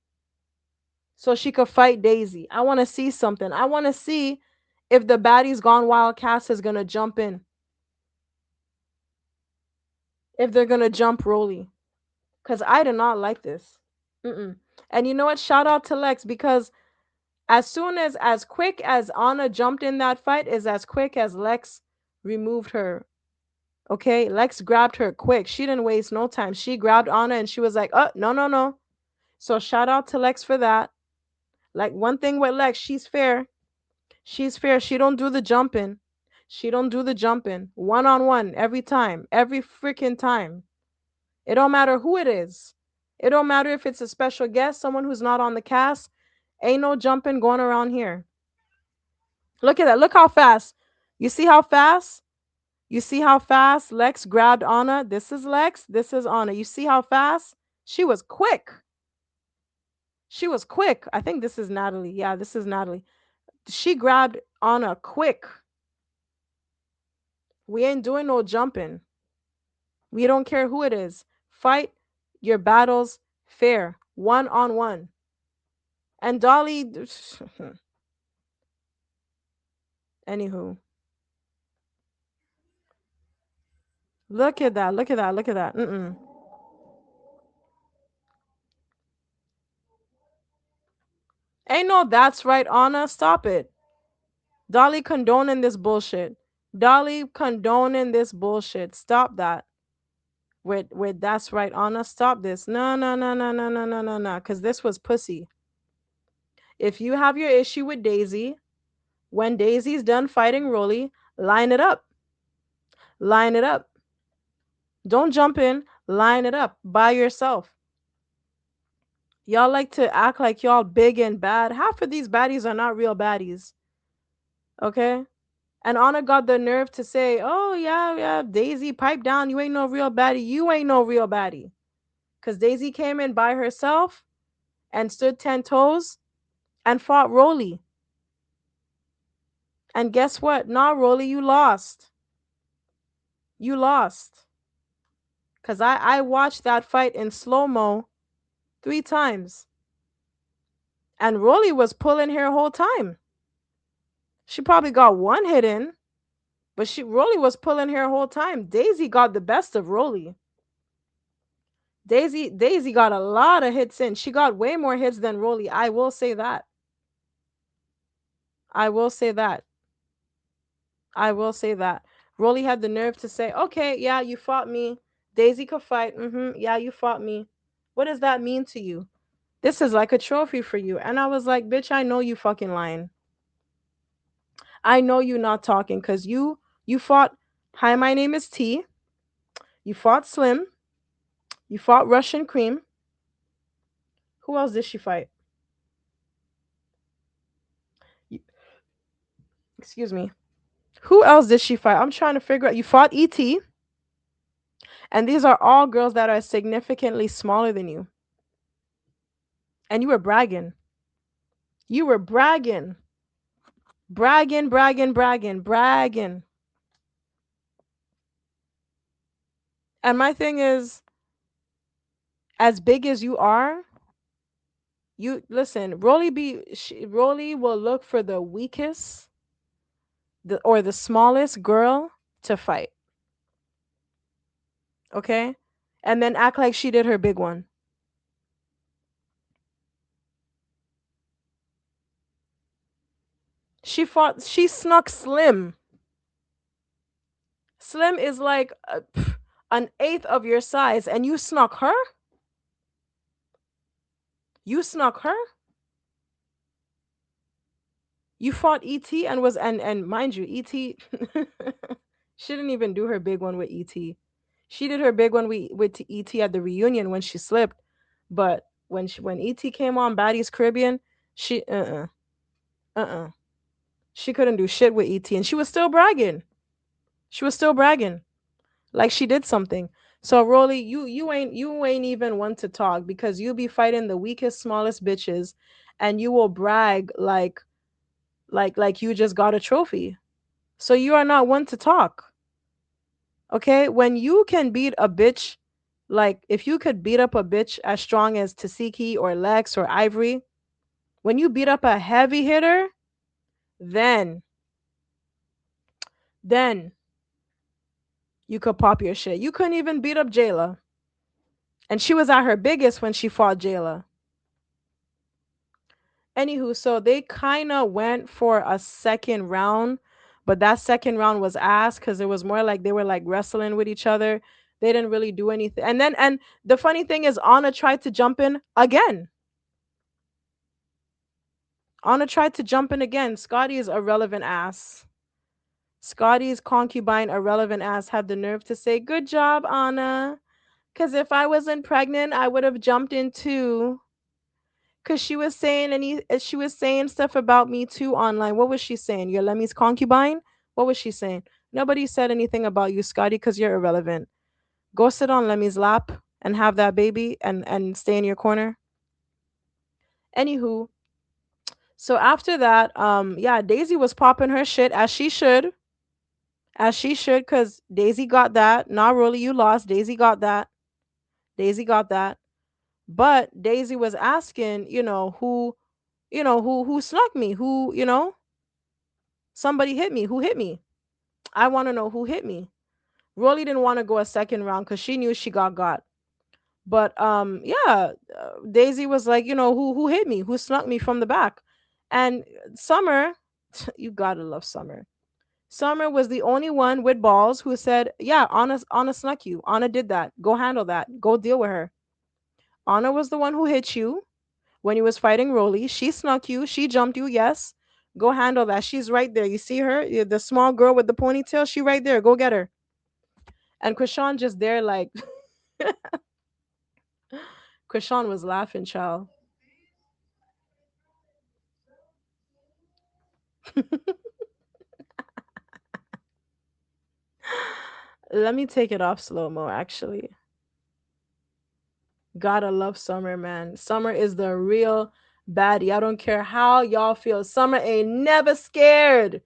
A: so she could fight Daisy. I want to see something. I want to see if the Baddies Gone Wild cast is going to jump in, if they're going to jump Rolly. Because I do not like this. Mm-mm. And you know what? Shout out to Lex, because as quick as Anna jumped in that fight is as quick as Lex removed her. Okay? Lex grabbed her quick. She didn't waste no time. She grabbed Anna and she was like, oh, no, no, no. So shout out to Lex for that. Like, one thing with Lex, she's fair. She's fair. She don't do the jumping. She don't do the jumping. One on one every time. Every freaking time. It don't matter who it is. It don't matter if it's a special guest, someone who's not on the cast. Ain't no jumping going around here. Look at that. Look how fast. You see how fast? You see how fast Lex grabbed Anna? This is Lex. This is Anna. You see how fast? She was quick. She was quick. I think this is Natalie. Yeah, this is Natalie. She grabbed Anna quick. We ain't doing no jumping. We don't care who it is. Fight your battles fair, one on one. And Dolly, anywho, look at that, look at that, look at that. Mm-mm. Ain't no that's right, Anna. Stop it. Dolly condoning this bullshit. Dolly condoning this bullshit. Stop that. With that's right, Anna. Stop this. No, no, no, no, no, no, no, no, no. Because this was pussy. If you have your issue with Daisy, when Daisy's done fighting Rolly, line it up. Line it up. Don't jump in. Line it up by yourself. Y'all like to act like y'all big and bad. Half of these baddies are not real baddies. Okay? And Anna got the nerve to say, oh, yeah, yeah, Daisy, pipe down. You ain't no real baddie. You ain't no real baddie. Because Daisy came in by herself and stood 10 toes and fought Rolly. And guess what? Nah, Rolly, you lost. You lost. Because I watched that fight in slow mo 3 times. And Rolly was pulling her whole time. She probably got one hit in, but Rolly was pulling her whole time. Daisy got the best of Rolly. Daisy got a lot of hits in. She got way more hits than Rolly. I will say that. I will say that. I will say that. Rolly had the nerve to say, "Okay, yeah, you fought me. Daisy could fight. Yeah, you fought me. What does that mean to you? This is like a trophy for you." And I was like, "Bitch, I know you fucking lying. I know you not talking because you fought. Hi, my name is T. You fought Slim. You fought Russian Cream. Who else did she fight? Excuse me. Who else did she fight? I'm trying to figure out. You fought ET, and these are all girls that are significantly smaller than you. And you were bragging. You were bragging. Bragging, bragging, bragging, bragging. And my thing is, as big as you are, you listen, Rollie will look for the weakest or the smallest girl to fight, okay? And then act like she did her big one. She snuck Slim. Slim is like an eighth of your size, and you snuck her? You snuck her? You fought ET and and mind you, ET she didn't even do her big one with ET. She did her big one with ET at the reunion when she slipped, but when ET came on Baddies Caribbean, she uh she couldn't do shit with ET, and she was still bragging. She was still bragging like she did something. So Rolly, you ain't even one to talk because you be fighting the weakest, smallest bitches, and you will brag like you just got a trophy. So you are not one to talk. Okay? When you can beat a bitch, like if you could beat up a bitch as strong as Tesehki or Lex or Ivory, when you beat up a heavy hitter, then then you could pop your shit. You couldn't even beat up Jayla. And she was at her biggest when she fought Jayla. Anywho, so they kind of went for a second round, but that second round was ass because it was more like they were like wrestling with each other. They didn't really do anything. And the funny thing is, Anna tried to jump in again. Anna tried to jump in again. Scotty's irrelevant ass. Scotty's concubine, irrelevant ass, had the nerve to say, "Good job, Anna. Because if I wasn't pregnant, I would have jumped in too." Cause she was saying stuff about me too online. What was she saying? You're Lemmy's concubine? What was she saying? Nobody said anything about you, Scotty, because you're irrelevant. Go sit on Lemmy's lap and have that baby and stay in your corner. Anywho, so after that, yeah, Daisy was popping her shit as she should, cause Daisy got that. Not really, you lost. Daisy got that. Daisy got that. But Daisy was asking, who snuck me, somebody hit me. Who hit me? I want to know who hit me. Rolly didn't want to go a second round because she knew she got. But yeah, Daisy was like, who hit me? Who snuck me from the back? And Summer, you gotta love Summer. Summer was the only one with balls who said, "Yeah, Anna snuck you. Anna did that. Go handle that. Go deal with her." Anna was the one who hit you when you was fighting Rolly. She snuck you. She jumped you. Yes. Go handle that. She's right there. You see her? The small girl with the ponytail? She right there. Go get her. And Krishan just there like Krishan was laughing, child. Let me take it off slow mo actually. Gotta love Summer, man. Summer is the real baddie. I don't care how y'all feel. Summer ain't never scared.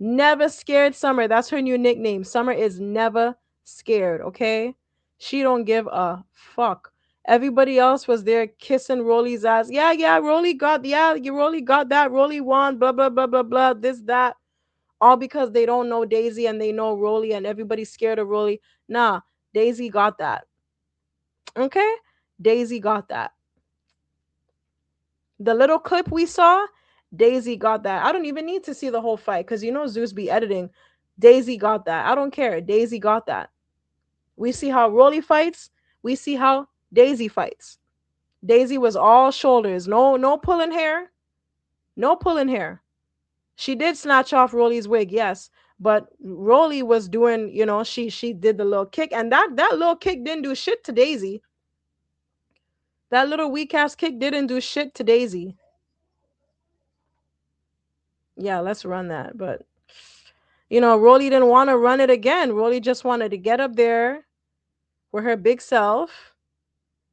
A: Never scared Summer. That's her new nickname. Summer is never scared, okay? She don't give a fuck. Everybody else was there kissing Rolly's ass. Yeah, Rolly got that. Rolly won, blah, blah, blah, blah, blah, this, that. All because they don't know Daisy and they know Rolly and everybody's scared of Rolly. Nah, Daisy got that. Okay? Daisy got that. The little clip we saw, Daisy got that. I don't even need to see the whole fight because Zeus be editing. Daisy got that. I don't care. Daisy got that. We see how Rolly fights. We see how Daisy fights. Daisy was all shoulders. No pulling hair. No pulling hair. She did snatch off Rolly's wig, yes. But Rolly was doing, she did the little kick, and that little kick didn't do shit to Daisy. That little weak ass kick didn't do shit to Daisy. Yeah, let's run that. But Rollie didn't want to run it again. Rollie just wanted to get up there with her big self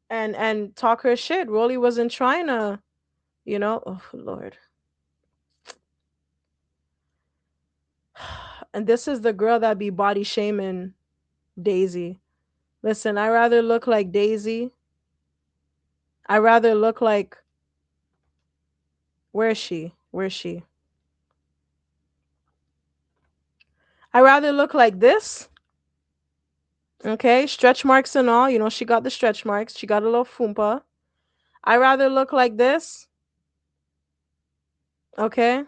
A: and talk her shit. Rollie wasn't trying to, oh Lord. And this is the girl that be body shaming Daisy. Listen, I rather look like Daisy. I rather look like, where is she? Where is she? I rather look like this. Okay, stretch marks and all. She got the stretch marks. She got a little foompa. I rather look like this, okay,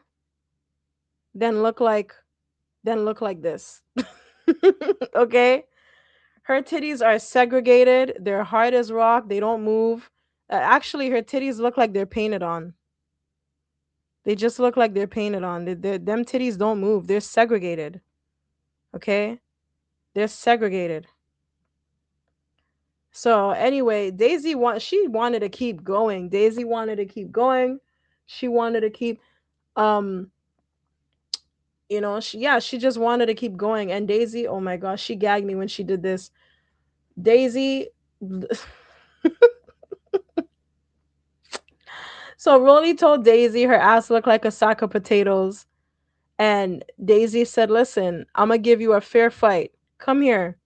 A: than look like this. Okay? Her titties are segregated. They're hard as rock. They don't move. Actually, her titties look like they're painted on. They just look like they're painted on. Them titties don't move. They're segregated. Okay? They're segregated. So anyway, she wanted to keep going. Daisy wanted to keep going. She wanted to keep um she just wanted to keep going. And Daisy, oh my gosh, she gagged me when she did this. Daisy So Rolly told Daisy her ass looked like a sack of potatoes. And Daisy said, "Listen, I'm gonna give you a fair fight. Come here.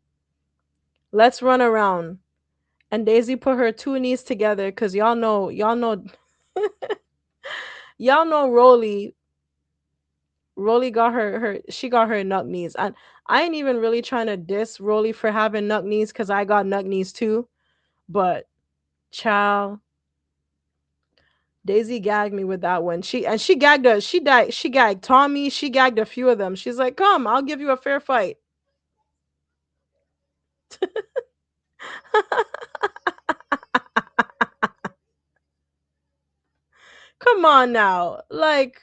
A: Let's run around." And Daisy put her two knees together because y'all know Rolly got she got her nut knees. And I ain't even really trying to diss Rolly for having nut knees because I got nut knees too. But child, Daisy gagged me with that one. She gagged her. She gagged Tommy. She gagged a few of them. She's like, "Come, I'll give you a fair fight." Come on now, like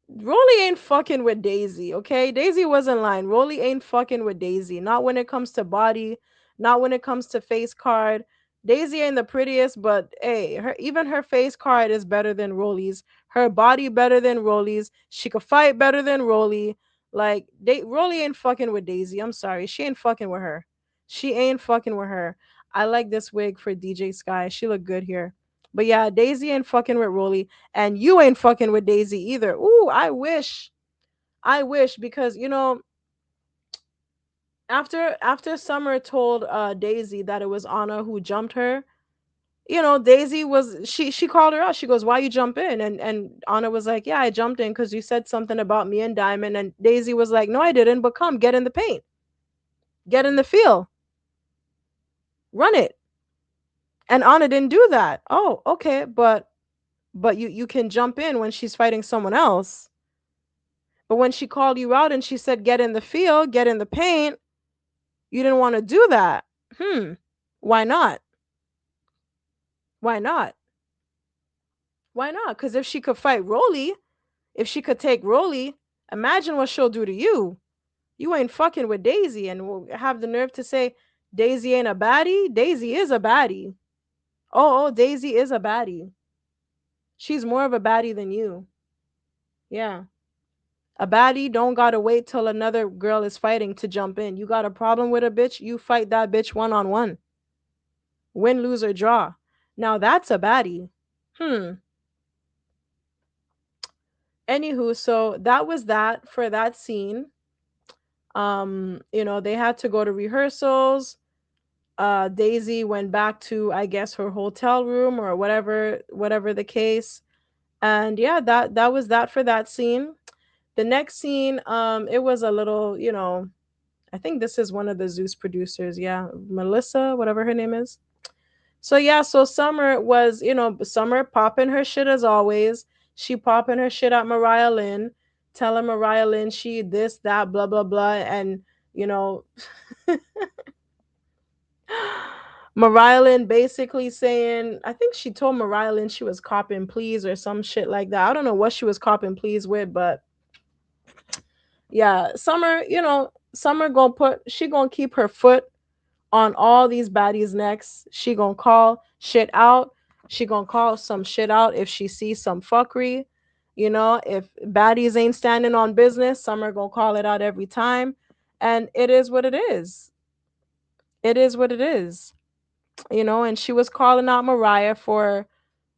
A: Rolly ain't fucking with Daisy, okay? Daisy wasn't lying. Rolly ain't fucking with Daisy. Not when it comes to body, not when it comes to face card. Daisy ain't the prettiest, but hey, even her face card is better than Rolly's. Her body better than Rolly's. She could fight better than Rolly. Like, Rolly ain't fucking with Daisy. I'm sorry. She ain't fucking with her. She ain't fucking with her. I like this wig for DJ Sky. She look good here. But yeah, Daisy ain't fucking with Rolly. And you ain't fucking with Daisy either. Ooh, I wish. I wish because after Summer told Daisy that it was Anna who jumped her, Daisy was she called her out. She goes, "Why you jump in?" And Anna was like, "Yeah, I jumped in because you said something about me and Diamond." And Daisy was like, "No, I didn't. But come, get in the paint, get in the field, run it." And Anna didn't do that. Oh, okay, but you can jump in when she's fighting someone else. But when she called you out and she said, "Get in the field, get in the paint," you didn't want to do that. Hmm. Why not? Why not? Why not? Because if she could fight Rolly, if she could take Rolly, imagine what she'll do to you. You ain't fucking with Daisy and will have the nerve to say Daisy ain't a baddie. Daisy is a baddie. Oh, Daisy is a baddie. She's more of a baddie than you. Yeah. A baddie don't gotta wait till another girl is fighting to jump in. You got a problem with a bitch, you fight that bitch one on one. Win, lose, or draw. Now that's a baddie. Hmm. Anywho, so that was that for that scene. They had to go to rehearsals. Daisy went back to, I guess, her hotel room or whatever the case. And yeah, that was that for that scene. The next scene, it was a little, I think this is one of the Zeus producers. Yeah, Melissa, whatever her name is. So yeah, so Summer was, Summer popping her shit as always. She popping her shit at Mariah Lynn, telling Mariah Lynn she this, that, blah, blah, blah. And, you know, Mariah Lynn basically saying, I think she told Mariah Lynn she was copping please or some shit like that. I don't know what she was copping please with, but yeah, Summer, Summer she gonna keep her foot on all these baddies' necks. She gonna call shit out. She gonna call some shit out if she sees some fuckery. If baddies ain't standing on business, Summer gonna call it out every time. And it is what it is. It is what it is. And she was calling out Mariah for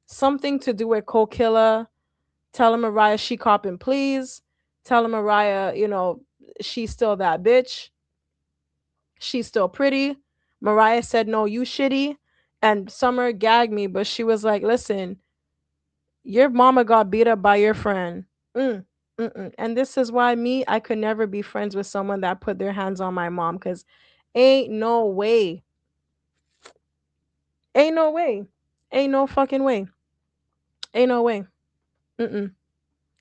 A: something to do with Kokilla, telling Mariah she copping please, telling Mariah, she's still that bitch. She's still pretty. Mariah said, no, you shitty. And Summer gagged me, but she was like, listen, your mama got beat up by your friend. Mm, mm-mm. And this is why I could never be friends with someone that put their hands on my mom, because ain't no way. Ain't no way. Ain't no fucking way. Ain't no way. Mm-mm.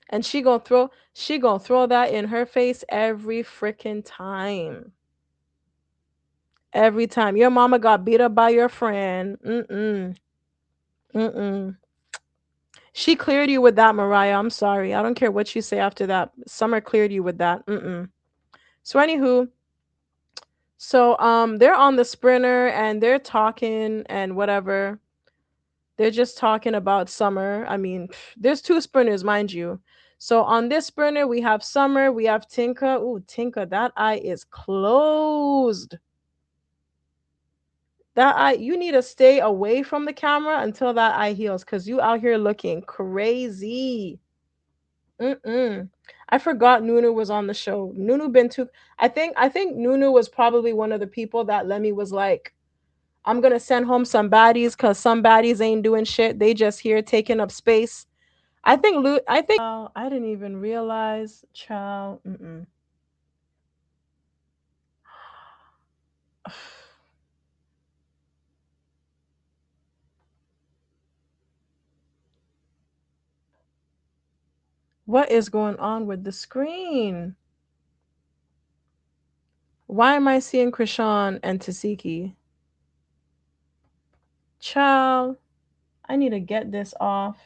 A: And she gonna throw that in her face every freaking time. Every time. Your mama got beat up by your friend. Mm-mm. Mm-mm. She cleared you with that, Mariah. I'm sorry. I don't care what you say after that. Summer cleared you with that. Mm-mm. So anywho, they're on the sprinter and they're talking and whatever. They're just talking about Summer. I mean, there's two sprinters, mind you. So on this sprinter, we have Summer, we have Tinka. Ooh, Tinka, that eye is closed. That eye, you need to stay away from the camera until that eye heals, because you out here looking crazy. Mm-mm. I forgot Nunu was on the show. Nunu been too. I think Nunu was probably one of the people that Lemmy was like, I'm gonna send home some baddies because some baddies ain't doing shit. They just here taking up space. I didn't even realize, child. Mm-mm. What is going on with the screen? Why am I seeing Krishan and Tesehki? Child, I need to get this off.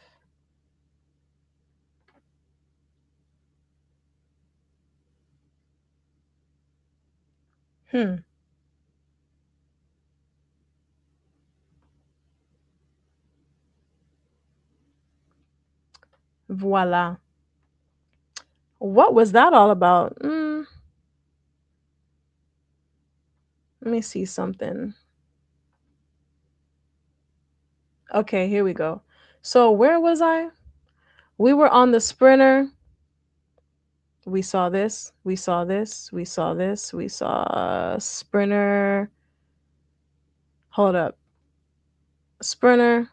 A: Hmm. Voila. What was that all about? Let me see something. Okay, here we go. So where was I? We were on the sprinter. We saw this. We saw this. We saw this. We saw sprinter. Hold up. Sprinter,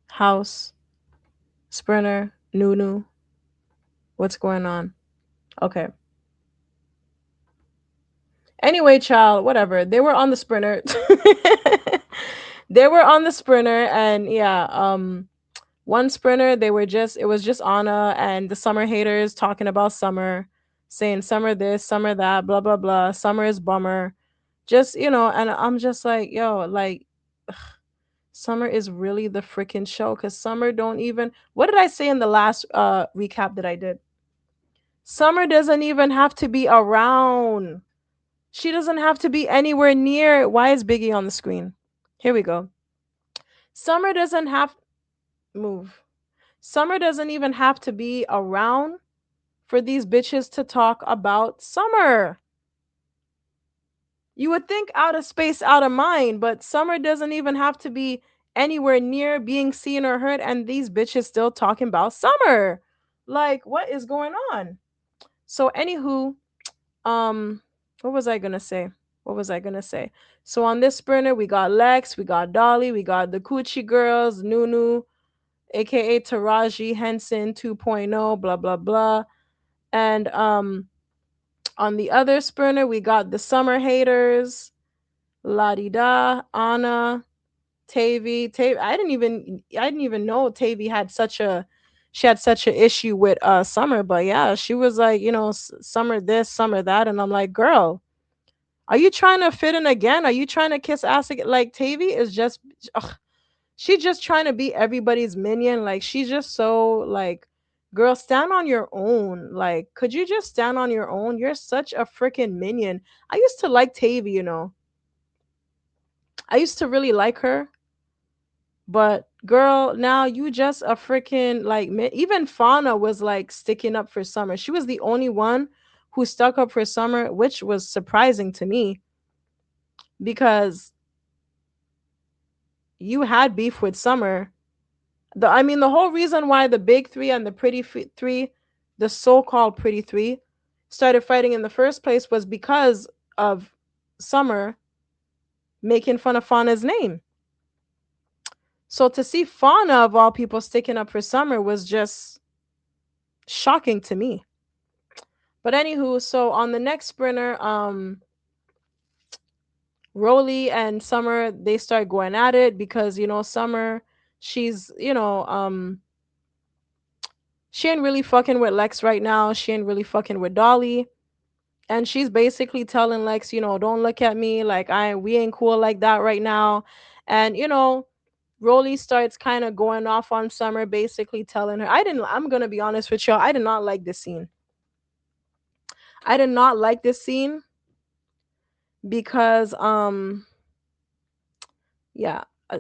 A: house, sprinter, Nunu. What's going on? Okay. Anyway, child, whatever. They were on the sprinter. They were on the sprinter, and yeah, one sprinter, it was just Anna and the Summer haters talking about Summer, saying Summer this, Summer that, blah blah blah. Summer is bummer. Just, and I'm just like, yo, like Summer is really the freaking show, cuz Summer don't even. What did I say in the last recap that I did? Summer doesn't even have to be around. She doesn't have to be anywhere near. Why is Biggie on the screen? Here we go. Summer doesn't have move. Summer doesn't even have to be around for these bitches to talk about Summer. You would think out of space, out of mind, but Summer doesn't even have to be anywhere near being seen or heard, and these bitches still talking about Summer. Like, what is going on? So, anywho, um, what was I gonna say? What was I gonna say? So on this sprinter, we got Lex, we got Dolly, we got the Coochie Girls, Nunu, aka Taraji Henson 2.0, blah blah blah. And on the other sprinter, we got the Summer Haters, La Di Da, Anna, Tavy. I didn't even know Tavy had such a she had such an issue with Summer, but yeah, she was like, Summer this, Summer that, and I'm like, girl, are you trying to fit in again? Are you trying to kiss ass again? Like Tavy is just, ugh, she just trying to be everybody's minion. Like she's just so like, girl, stand on your own. Like, could you just stand on your own? You're such a freaking minion. I used to like Tavy, I used to really like her, but Girl, now you just a freaking like even Fauna was like sticking up for Summer. She was the only one who stuck up for Summer, which was surprising to me because you had beef with Summer. I mean, the whole reason why the big three and the three, the so-called pretty three, started fighting in the first place was because of Summer making fun of Fauna's name. So to see Fauna of all people sticking up for Summer was just shocking to me. But anywho, so on the next sprinter, Rollie and Summer, they start going at it because Summer, she's she ain't really fucking with Lex right now. She ain't really fucking with Dolly. And she's basically telling Lex, don't look at me like we ain't cool like that right now. And Rollie starts kind of going off on Summer, basically telling her, I'm gonna be honest with y'all, I did not like this scene. I did not like this scene because yeah, uh,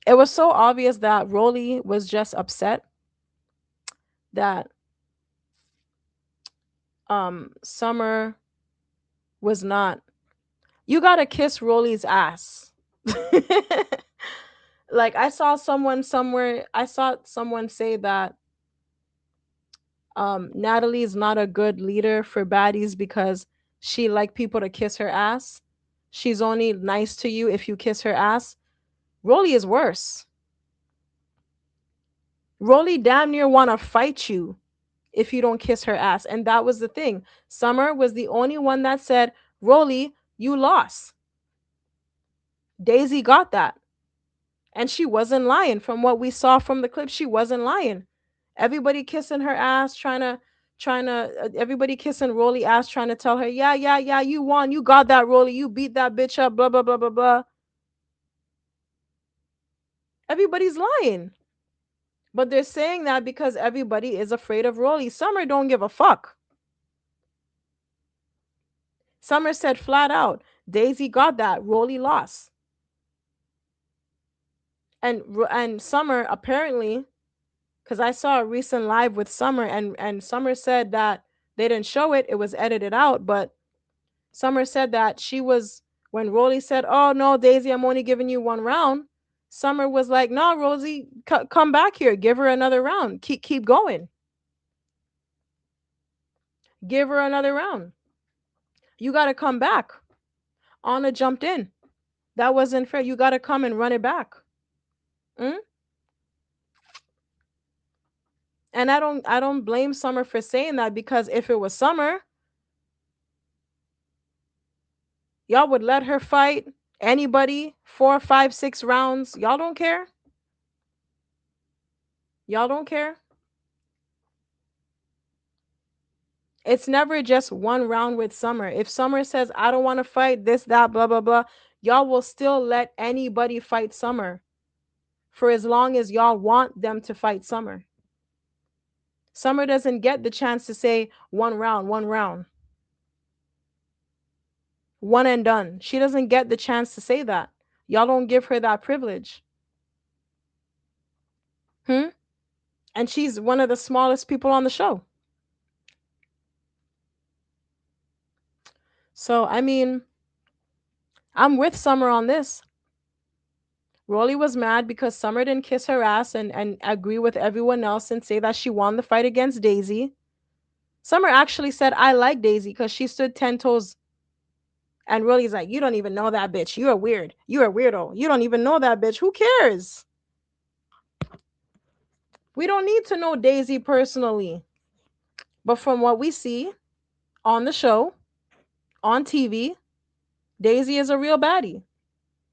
A: it was so obvious that Rollie was just upset that Summer was not. You gotta kiss Rollie's ass. Like I saw someone somewhere. I saw someone say that Natalie is not a good leader for baddies because she like people to kiss her ass. She's only nice to you if you kiss her ass. Rollie is worse. Rollie damn near wanna fight you if you don't kiss her ass. And that was the thing. Summer was the only one that said, Rollie, you lost. Daisy got that. And she wasn't lying. From what we saw from the clip, she wasn't lying. Everybody kissing her ass, everybody kissing Rollie ass, trying to tell her, yeah, yeah, yeah, you won. You got that, Rollie. You beat that bitch up, blah, blah, blah, blah, blah. Everybody's lying. But they're saying that because everybody is afraid of Rollie. Summer don't give a fuck. Summer said flat out, Daisy got that. Rollie lost. And Summer apparently, because I saw a recent live with Summer, and Summer said that they didn't show it; it was edited out. But Summer said that she was when Rollie said, "Oh no, Daisy, I'm only giving you one round." Summer was like, "No, Rosie, come back here. Give her another round. Keep going. Give her another round. You got to come back." Anna jumped in. That wasn't fair. You got to come and run it back. Mm? And I don't blame Summer for saying that because if it was Summer, y'all would let her fight anybody 4, 5, 6 rounds. Y'all don't care. Y'all don't care. It's never just one round with Summer. If Summer says, I don't want to fight this, that, blah, blah, blah, y'all will still let anybody fight Summer for as long as y'all want them to fight Summer. Summer doesn't get the chance to say one round, one and done. She doesn't get the chance to say that. Y'all don't give her that privilege. Hmm? And she's one of the smallest people on the show. So, I mean, I'm with Summer on this. Rollie was mad because Summer didn't kiss her ass and agree with everyone else and say that she won the fight against Daisy. Summer actually said, I like Daisy because she stood 10 toes. And Rollie's like, you don't even know that bitch. You're weird. You're a weirdo. You don't even know that bitch. Who cares? We don't need to know Daisy personally. But from what we see on the show, on TV, Daisy is a real baddie.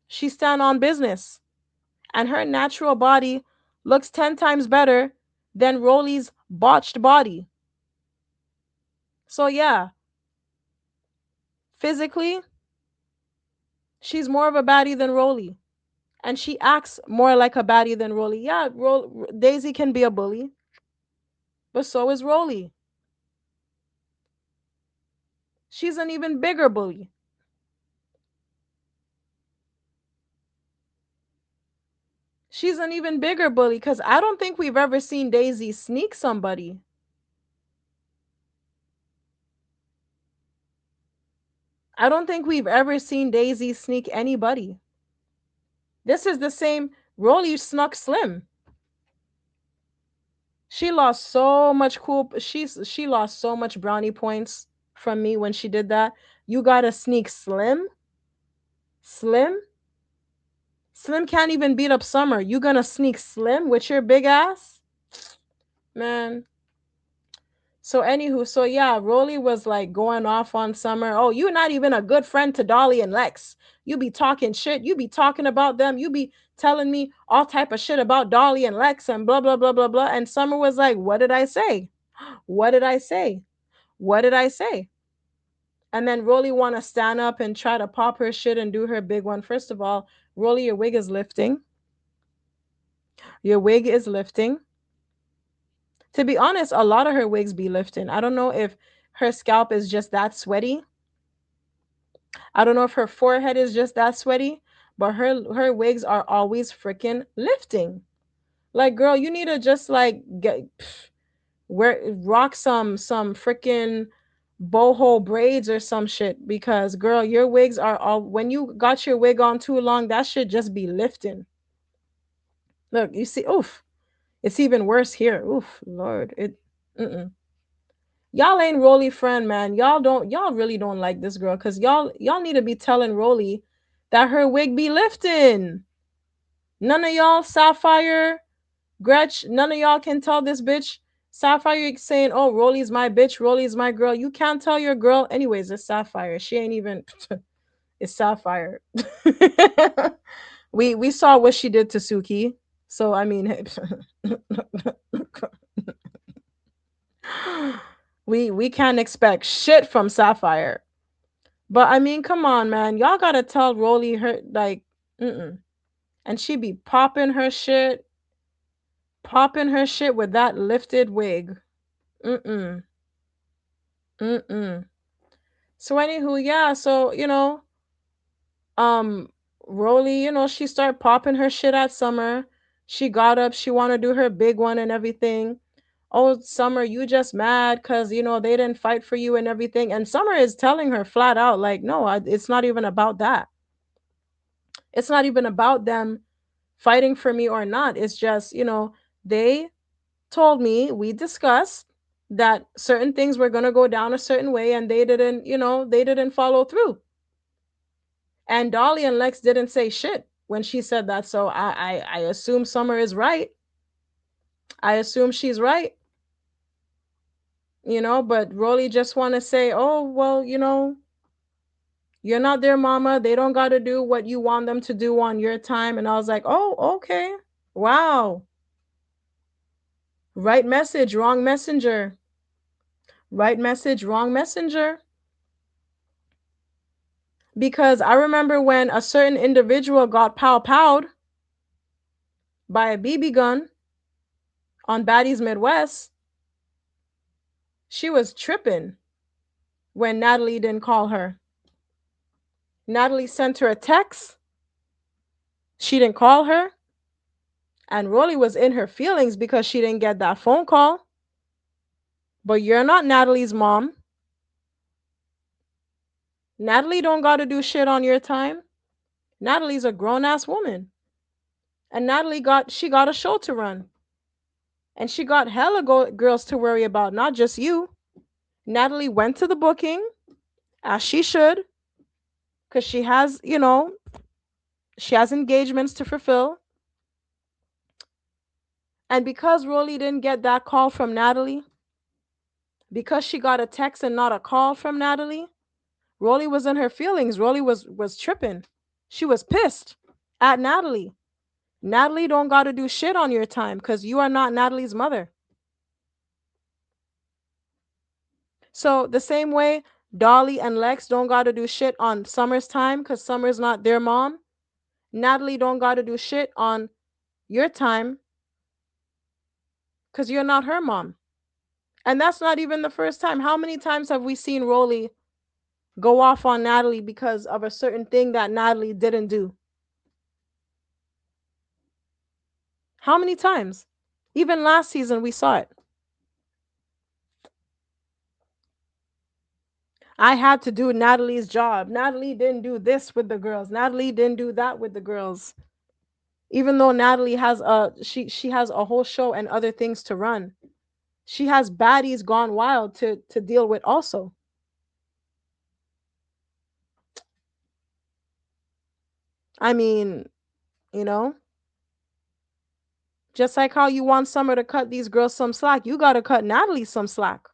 A: She stand on business. And her natural body looks 10 times better than Rollie's botched body. So yeah, physically, she's more of a baddie than Rollie. And she acts more like a baddie than Rollie. Yeah, Daisy can be a bully, but so is Rollie. She's an even bigger bully. She's an even bigger bully because I don't think we've ever seen Daisy sneak somebody. I don't think we've ever seen Daisy sneak anybody. This is the same. Rollie snuck Slim. She lost so much she lost so much brownie points from me when she did that. You gotta sneak Slim? Slim? Slim can't even beat up Summer. You gonna sneak Slim with your big ass? Man. So anywho, so yeah, Rolly was like going off on Summer. Oh, you're not even a good friend to Dolly and Lex. You be talking shit. You be talking about them. You be telling me all type of shit about Dolly and Lex and blah blah blah blah blah. And Summer was like, "What did I say? What did I say? What did I say?" And then Rolly want to stand up and try to pop her shit and do her big one. First of all, Rolly, your wig is lifting. Your wig is lifting. To be honest, a lot of her wigs be lifting. I don't know if her scalp is just that sweaty. I don't know if her forehead is just that sweaty, but her wigs are always freaking lifting. Like, girl, you need to just like get wear rock some freaking boho braids or some shit because girl, your wigs are all when you got your wig on too long, that should just be lifting. Look, you see, oof, it's even worse here. Oof, Lord, it. Mm-mm. Y'all ain't Rolly friend, man. Y'all really don't like this girl because y'all need to be telling Rolly that her wig be lifting. None of y'all, Sapphire, Gretch, none of y'all can tell this bitch. Sapphire saying, oh, Rolly's my bitch, Rolly's my girl. You can't tell your girl. Anyways, it's Sapphire. She ain't even it's Sapphire. We saw what she did to Suki. So I mean we can't expect shit from Sapphire. But I mean, come on, man. Y'all gotta tell Rolly her like, mm-mm. And she be popping her shit with that lifted wig. Mm-mm. Mm-mm. So anywho, yeah, so um Rolly, she started popping her shit at Summer. She got up, she wanna do her big one and everything. Oh, Summer, you just mad because they didn't fight for you and everything. And Summer is telling her flat out, like, no, it's not even about that. It's not even about them fighting for me or not. It's just, they told me, we discussed that certain things were going to go down a certain way and they didn't follow through. And Dolly and Lex didn't say shit when she said that. So I assume Summer is right. I assume she's right, but Rolly just want to say, oh, well, you're not their mama. They don't got to do what you want them to do on your time. And I was like, oh, okay. Wow. Right message, wrong messenger. Right message, wrong messenger. Because I remember when a certain individual got powed by a BB gun on Baddies Midwest, she was tripping when Natalie didn't call her. Natalie sent her a text. She didn't call her. And Rolly was in her feelings because she didn't get that phone call. But you're not Natalie's mom. Natalie don't got to do shit on your time. Natalie's a grown ass woman. And she got a show to run. And she got hella girls to worry about, not just you. Natalie went to the booking, as she should, because she has engagements to fulfill. And because Rolly didn't get that call from Natalie, because she got a text and not a call from Natalie, Rolly was in her feelings. Rolly was tripping. She was pissed at Natalie. Natalie don't got to do shit on your time because you are not Natalie's mother. So the same way Dolly and Lex don't got to do shit on Summer's time because Summer's not their mom. Natalie don't got to do shit on your time because you're not her mom. And that's not even the first time. How many times have we seen Rolly go off on Natalie because of a certain thing that Natalie didn't do? How many times? Even last season we saw it. I had to do Natalie's job. Natalie didn't do this with the girls. Natalie didn't do that with the girls. Even though Natalie has she has a whole show and other things to run. She has baddies gone wild to deal with also. I mean, you know, just like how you want Summer to cut these girls some slack, you got to cut Natalie some slack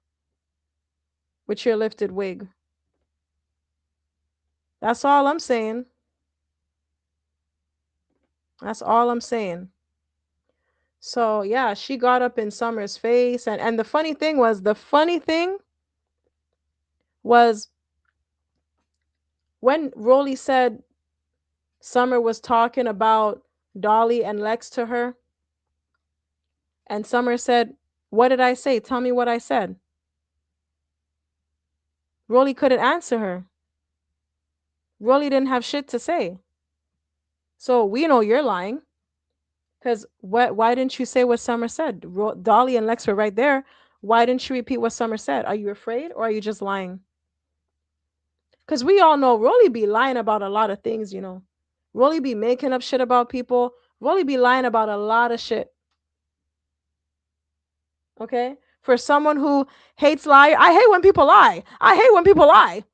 A: with your lifted wig. That's all I'm saying. That's all I'm saying. So yeah, she got up in Summer's face, and the funny thing was when Rollie said Summer was talking about Dolly and Lex to her, and Summer said, "What did I say? Tell me what I said." Rollie couldn't answer her. Rollie didn't have shit to say. So we know you're lying. Because what? Why didn't you say what Summer said? Dolly and Lex were right there. Why didn't you repeat what Summer said? Are you afraid or are you just lying? Because we all know Rolly be lying about a lot of things, you know. Rolly be making up shit about people. Rolly be lying about a lot of shit. Okay? For someone who hates lie, I hate when people lie. I hate when people lie.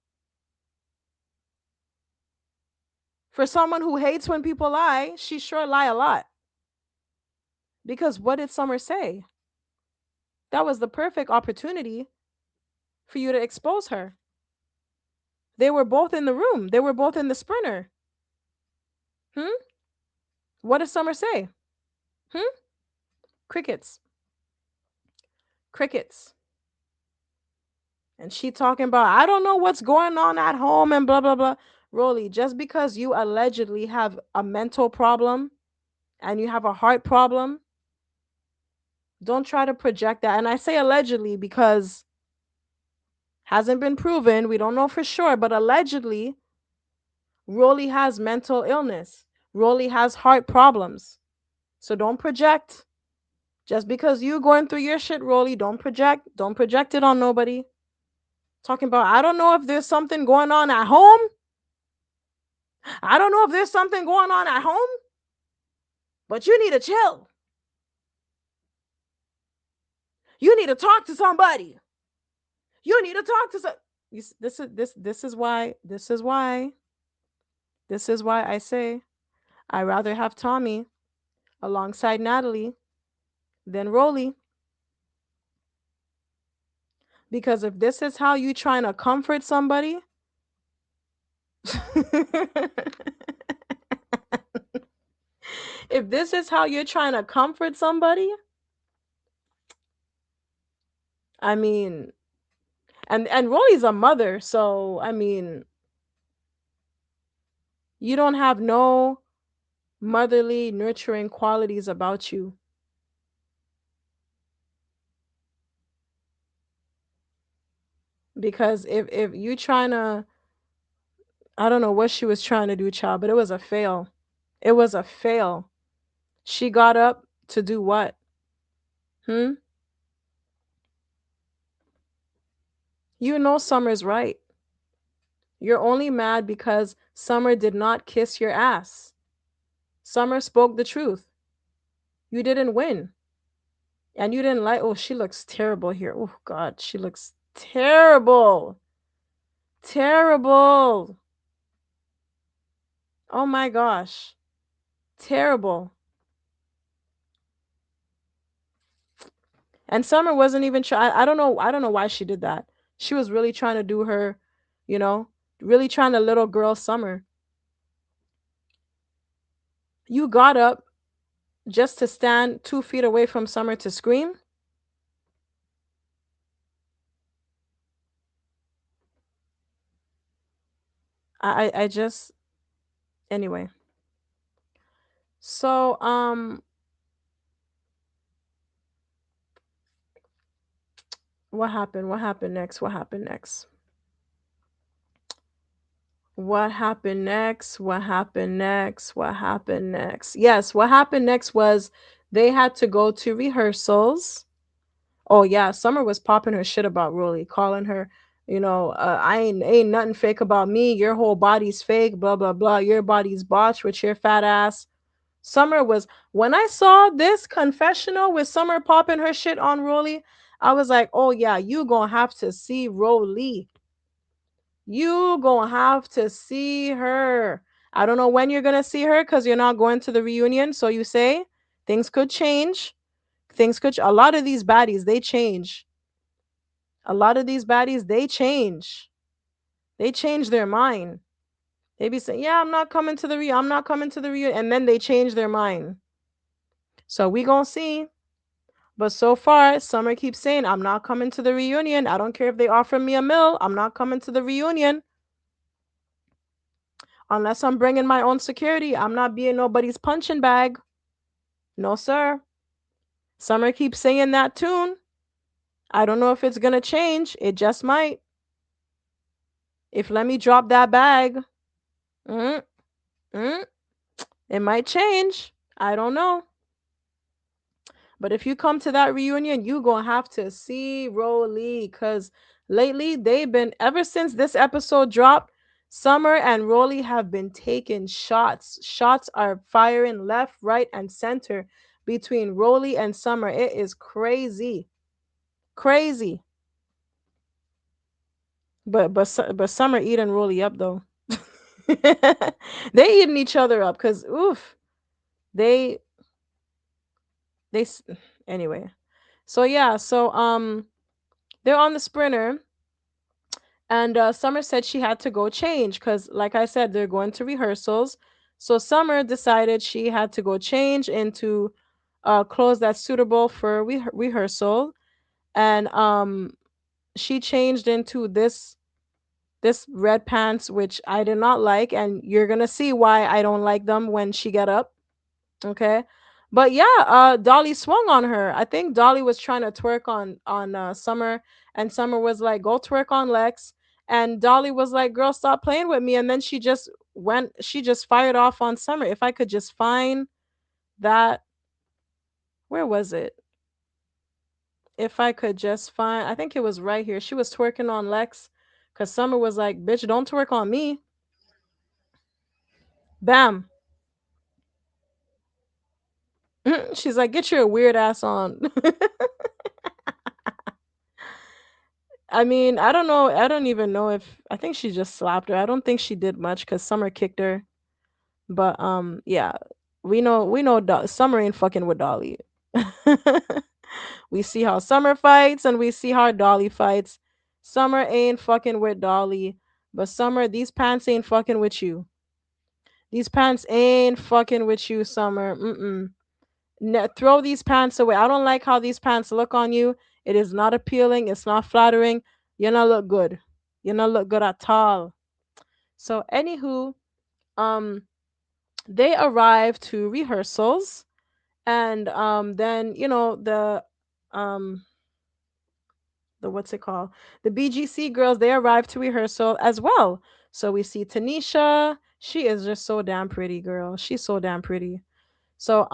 A: For someone who hates when people lie, she sure lie a lot. Because what did Summer say? That was the perfect opportunity for you to expose her. They were both in the room. They were both in the sprinter. Hmm? What did Summer say? Hmm? Crickets. Crickets. And she talking about, I don't know what's going on at home and blah, blah, blah. Rolly, just because you allegedly have a mental problem and you have a heart problem, don't try to project that. And I say allegedly because hasn't been proven. We don't know for sure, but allegedly, Rolly has mental illness. Rolly has heart problems. So don't project. Just because you going through your shit, Rolly, don't project. Don't project it on nobody. Talking about, I don't know if there's something going on at home. I don't know if there's something going on at home, but you need to chill. You need to talk to somebody. You need to talk to some. This is why I say I rather have Tommy alongside Natalie than Rolly, because if this is how you trying to comfort somebody, if this is how you're trying to comfort somebody, I mean, and Rolly's a mother, so I mean, you don't have no motherly nurturing qualities about you. Because if you trying to, I don't know what she was trying to do, child, but it was a fail. It was a fail. She got up to do what? Hmm? You know Summer's right. You're only mad because Summer did not kiss your ass. Summer spoke the truth. You didn't win. And you didn't like, oh, she looks terrible here. Oh, God, she looks terrible. Terrible. Oh, my gosh. Terrible. And Summer wasn't even trying. I don't know. I don't know why she did that. She was really trying to do her, you know, really trying to little girl Summer. You got up just to stand 2 feet away from Summer to scream. I just anyway. So what happened? What happened next? What happened next? What happened next? What happened next? What happened next? Yes, what happened next was They had to go to rehearsals. Oh yeah, Summer was popping her shit about Rollie, calling her, I ain't nothing fake about me. Your whole body's fake, blah blah blah. Your body's botched with your fat ass. Summer was when I saw this confessional with Summer popping her shit on Rollie, I was like, oh yeah, you gonna have to see Rollie. You gonna have to see her. I don't know when you're gonna see her because you're not going to the reunion. So you say things could change. A lot of these baddies, they change. A lot of these baddies, they change. They change their mind. They be saying, yeah, I'm not coming to the reunion. And then they change their mind. So we gonna see. But so far, Summer keeps saying, I'm not coming to the reunion. I don't care if they offer me a mill. I'm not coming to the reunion. Unless I'm bringing my own security, I'm not being nobody's punching bag. No, sir. Summer keeps saying that tune. I don't know if it's going to change. It just might. If let me drop that bag, mm, mm, it might change. I don't know. But if you come to that reunion, you gonna have to see Rollie, cause lately they've been ever since this episode dropped. Summer and Rollie have been taking shots. Shots are firing left, right, and center between Rollie and Summer. It is crazy, crazy. But Summer eating Rollie up though. They eating each other up, cause oof, they they anyway. So yeah, they're on the sprinter. And Summer said she had to go change because, like I said, they're going to rehearsals. So Summer decided she had to go change into clothes that's suitable for rehearsal. And she changed into this red pants, which I did not like. And you're going to see why I don't like them when she get up. Okay. But yeah, Dolly swung on her. I think Dolly was trying to twerk on Summer, and Summer was like, "Go twerk on Lex." And Dolly was like, "Girl, stop playing with me." And then she just fired off on Summer. If I could just find that, where was it? If I could just find, I think it was right here. She was twerking on Lex, cuz Summer was like, "Bitch, don't twerk on me." Bam. She's like, "Get your weird ass on." I mean, I don't know. I don't even know if I think she just slapped her. I don't think she did much because Summer kicked her. But yeah, we know Summer ain't fucking with Dolly. We see how Summer fights and we see how Dolly fights. Summer ain't fucking with Dolly, but Summer, these pants ain't fucking with you. These pants ain't fucking with you, Summer. Mm-mm. Throw these pants away. I don't like how these pants look on you. It is not appealing. It's not flattering. You not look good. You not look good at all. So, anywho, um, they arrive to rehearsals, and then um the what's it called? The BGC girls, they arrive to rehearsal as well. So we see Tanisha. She is just so damn pretty, girl. She's so damn pretty. So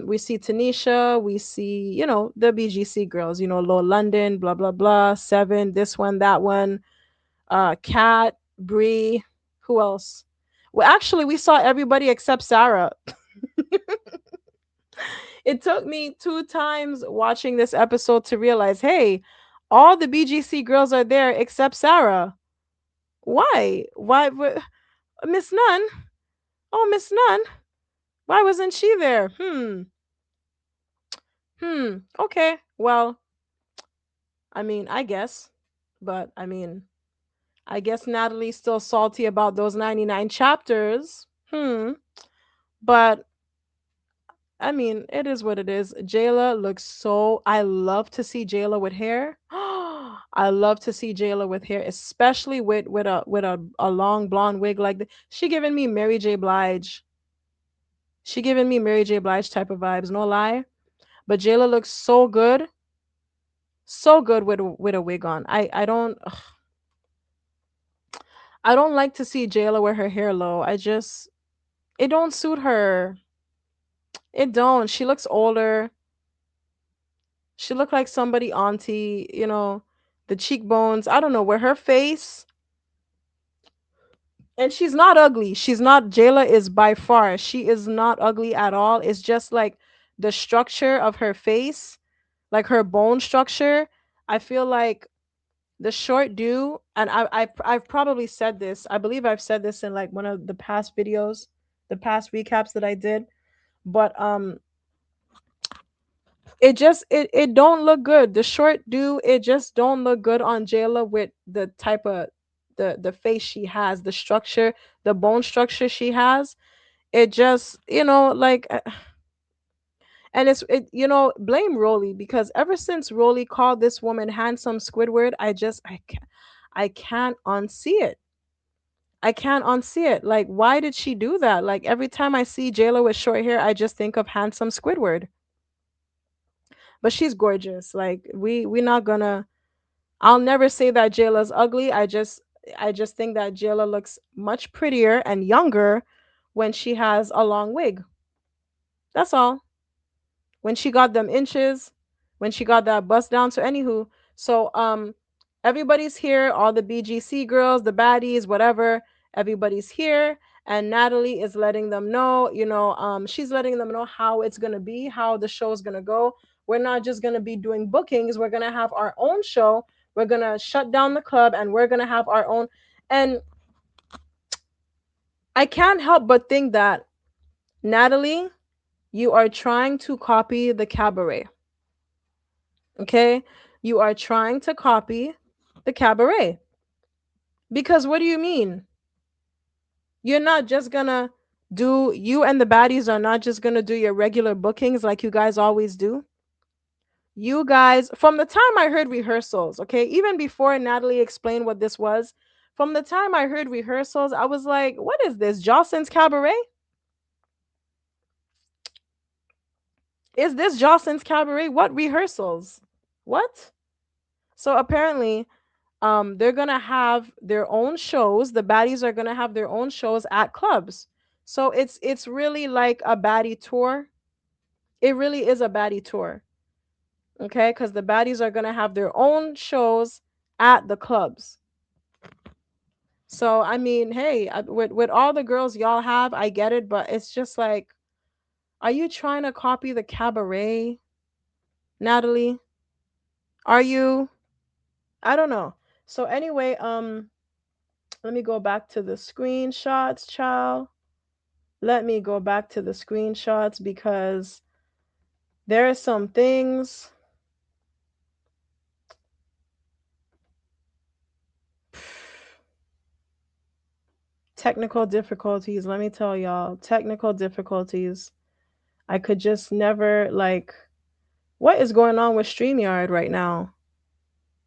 A: we see Tanisha, we see, the BGC girls, Low London, blah blah blah, Seven, this one, that one, Kat, Bree, who else? Well, actually we saw everybody except Sarah. It took me two times watching this episode to realize, hey, all the BGC girls are there except Sarah. Why? Why Miss Nunn? Oh, Miss Nunn. Why wasn't she there? Okay. Well, I mean, I guess. But I mean, I guess Natalie's still salty about those 99 chapters. But I mean, it is what it is. Jayla looks so. I love to see Jayla with hair. I love to see Jayla with hair, especially with a long blonde wig like this. She giving me Mary J. Blige. She giving me Mary J. Blige type of vibes. No lie. But Jayla looks so good with a wig on. I don't like to see Jayla with her hair low. It don't suit her. It don't. She looks older. She looked like somebody auntie, the cheekbones. I don't know where her face. And she's not ugly. She's not Jayla is by far. She is not ugly at all. It's just like the structure of her face, like her bone structure. I feel like the short do, and I've probably said this. I believe I've said this in like one of the past videos, the past recaps that I did. But it don't look good. The short do, it just don't look good on Jayla with the type of the face she has, the structure, the bone structure she has. It just, like and blame Rollie, because ever since Rollie called this woman handsome Squidward, I can't unsee it. I can't unsee it. Like, why did she do that? Like, every time I see Jayla with short hair, I just think of handsome Squidward. But she's gorgeous. Like, we not gonna. I'll never say that Jayla's ugly. I just think that Jayla looks much prettier and younger when she has a long wig. That's all. When she got them inches, when she got that bust down. So anywho, so everybody's here, all the BGC girls, the baddies, whatever, everybody's here. And Natalie is letting them know, she's letting them know how it's gonna be, how the show's gonna go. We're not just gonna be doing bookings, we're gonna have our own show. We're gonna shut down the club and we're gonna have our own. And I can't help but think that, Natalie, you are trying to copy the cabaret. Okay? You are trying to copy the cabaret. Because what do you mean? You're not just gonna you and the baddies are not just gonna do your regular bookings like you guys always do. You guys, from the time I heard rehearsals, okay, even before Natalie explained what this was, from the time I heard rehearsals, I was like, what is this? Jocelyn's Cabaret? Is this Jocelyn's Cabaret? What rehearsals? What? So apparently, they're gonna have their own shows. The baddies are gonna have their own shows at clubs. So it's really like a baddie tour. It really is a baddie tour. Okay, because the baddies are gonna have their own shows at the clubs. So I mean, hey, with all the girls y'all have, I get it, but it's just like, are you trying to copy the cabaret, Natalie? Are you? I don't know. So anyway, let me go back to the screenshots, child. Let me go back to the screenshots because there are some things. Technical difficulties. Let me tell y'all, technical difficulties. I could just never, like, what is going on with StreamYard right now?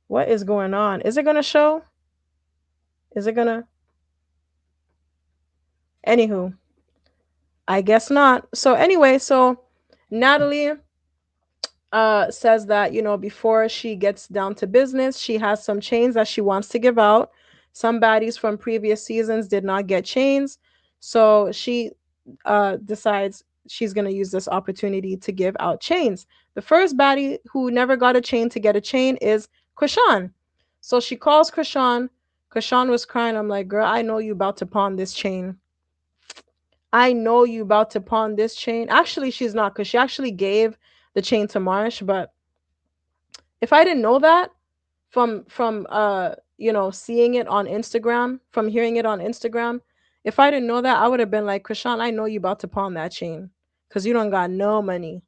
A: What is going on? Is it gonna show? Is it gonna? Anywho, I guess not. So anyway, so Natalie says that, before she gets down to business, she has some chains that she wants to give out. Some baddies from previous seasons did not get chains, so she decides she's going to use this opportunity to give out chains. The first baddie who never got a chain to get a chain is Krishan. So she calls Krishan. Krishan was crying. I'm like, girl, I know you about to pawn this chain. I know you about to pawn this chain. Actually, she's not, because she actually gave the chain to Marsh. But if I didn't know that from seeing it on Instagram, from hearing it on Instagram, if I didn't know that, I would have been like, Krishan, I know you about to pawn that chain because you don't got no money.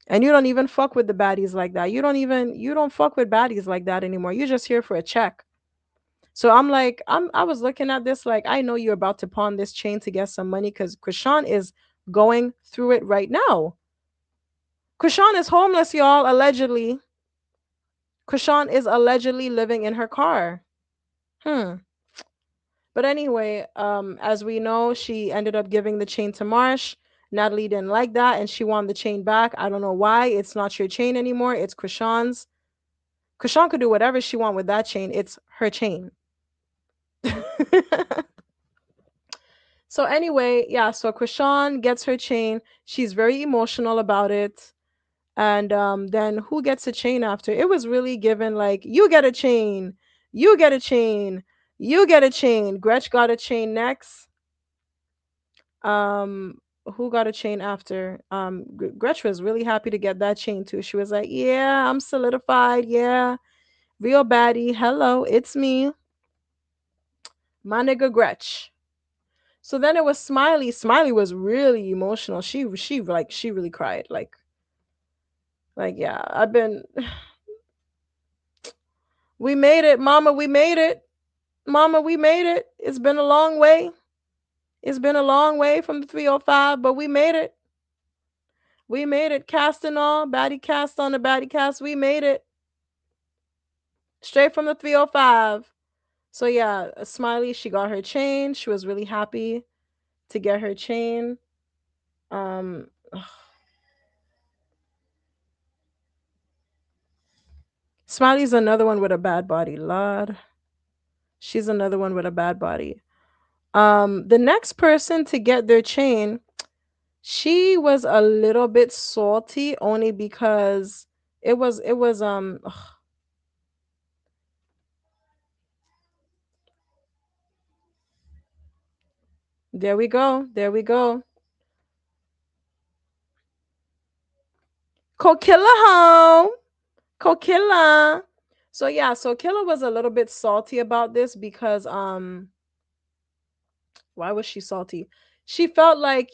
A: And you don't even fuck with the baddies like that. You don't fuck with baddies like that anymore. You're just here for a check. So I'm like, I was looking at this like, I know you're about to pawn this chain to get some money because Krishan is going through it right now. Krishan is homeless, y'all, allegedly. Krishan is allegedly living in her car. Hmm. But anyway, as we know, she ended up giving the chain to Marsh. Natalie didn't like that and she wanted the chain back. I don't know why. It's not your chain anymore. It's Krishan's. Krishan could do whatever she want with that chain. It's her chain. So anyway, yeah, so Krishan gets her chain. She's very emotional about it. And then who gets a chain after? It was really given like, you get a chain, you get a chain, you get a chain. Gretch got a chain next. Um, who got a chain after? Gretch was really happy to get that chain too. She was like, "Yeah, I'm solidified. Yeah, real baddie. Hello, it's me, my nigga Gretch." So then it was Smiley. Smiley was really emotional. She really cried. Like yeah, I've been. We made it, Mama. We made it, Mama. We made it. It's been a long way. It's been a long way from the 305, but we made it. We made it. Cast and all, baddie cast on the baddie cast. We made it straight from the 305. So yeah, Smiley, she got her chain. She was really happy to get her chain. Um, Smiley's another one with a bad body. Lord, she's another one with a bad body. The next person to get their chain, she was a little bit salty only because it was ugh. There we go. There we go. Kokilla home. Kokilla. So yeah, so Killa was a little bit salty about this because why was she salty? She felt like,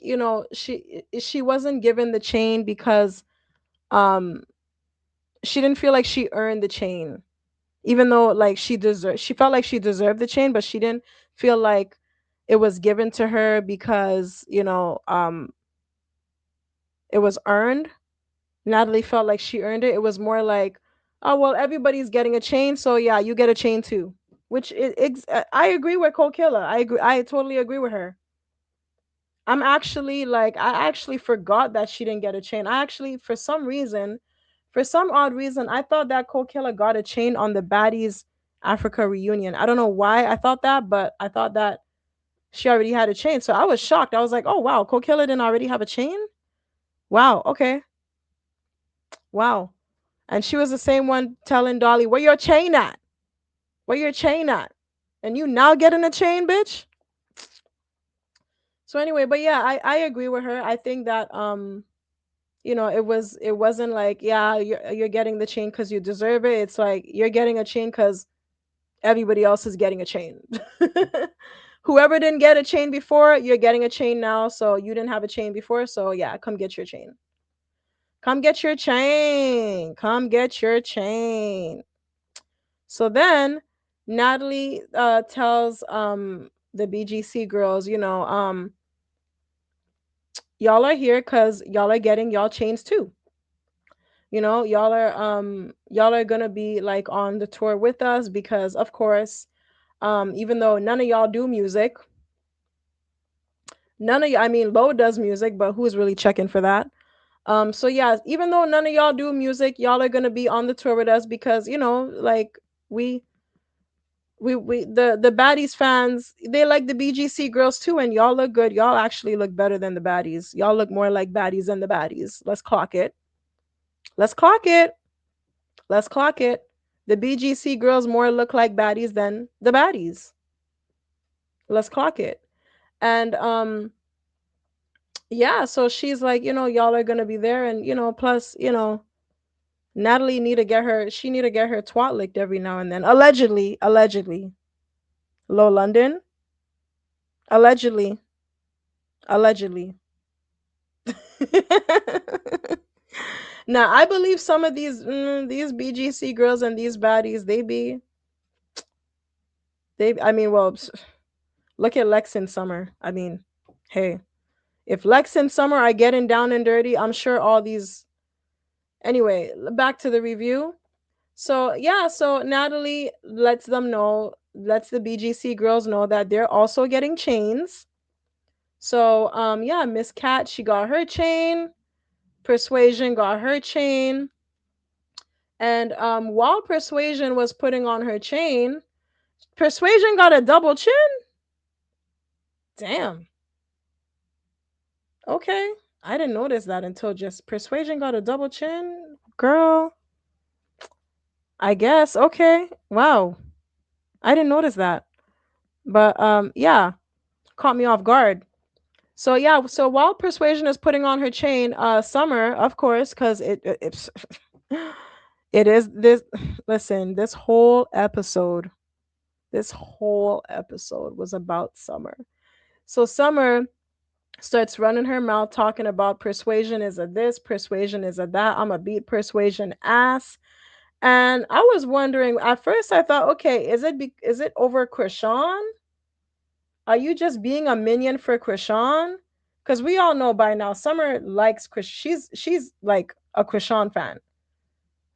A: she wasn't given the chain because um she didn't feel like she earned the chain. Even though like she felt like she deserved the chain, but she didn't feel like it was given to her because, it was earned. Natalie felt like she earned it. It was more like, oh well, everybody's getting a chain, so yeah, you get a chain too. Which I agree with Cole Killer. I agree. I totally agree with her. I'm actually like, I actually forgot that she didn't get a chain. I actually, for some odd reason, I thought that Cole Killer got a chain on the Baddies Africa reunion. I don't know why I thought that, but I thought that she already had a chain. So I was shocked. I was like, oh wow, Cole Killer didn't already have a chain? Wow, okay. Wow. And she was the same one telling Dolly, where your chain at? Where your chain at? And you now getting a chain, bitch? So anyway, but yeah, I agree with her. I think that it wasn't like, yeah, you're getting the chain because you deserve it. It's like you're getting a chain because everybody else is getting a chain. Whoever didn't get a chain before, you're getting a chain now. So you didn't have a chain before, so yeah, come get your chain. Come get your chain. Come get your chain. So then Natalie tells the BGC girls, y'all are here because y'all are getting y'all chains too. Y'all are gonna be like on the tour with us because of course, even though none of y'all do music, none of you I mean Lo does music, but who's really checking for that? So yeah, even though none of y'all do music, y'all are gonna be on the tour with us because, like we the baddies fans, they like the BGC girls too, and y'all look good. Y'all actually look better than the baddies. Y'all look more like baddies than the baddies. Let's clock it. Let's clock it. Let's clock it. The BGC girls more look like baddies than the baddies. Let's clock it. And yeah, so she's like, y'all are gonna be there, and plus, Natalie need to get her twat licked every now and then. Allegedly. Low London. Allegedly. Allegedly. Now, I believe some of these BGC girls and these baddies, I mean, well, look at Lex and Summer. I mean, hey, if Lex and Summer are getting down and dirty, I'm sure all these. Anyway, back to the review. So yeah, so Natalie lets the BGC girls know that they're also getting chains. So yeah, Miss Cat, she got her chain. Persuasion got her chain. And while Persuasion was putting on her chain, Persuasion got a double chin. Damn. Okay. I didn't notice that until just Persuasion got a double chin. Girl, I guess. Okay. Wow. I didn't notice that. But yeah, caught me off guard. So yeah, so while Persuasion is putting on her chain, Summer, of course, cuz it's it is this listen, this whole episode was about Summer. So Summer starts running her mouth talking about Persuasion is a this, Persuasion is a that. I'm a beat Persuasion ass. And I was wondering at first I thought, okay, is it over Krishan? Are you just being a minion for Krishan? Because we all know by now Summer likes Chris. She's like a Krishan fan.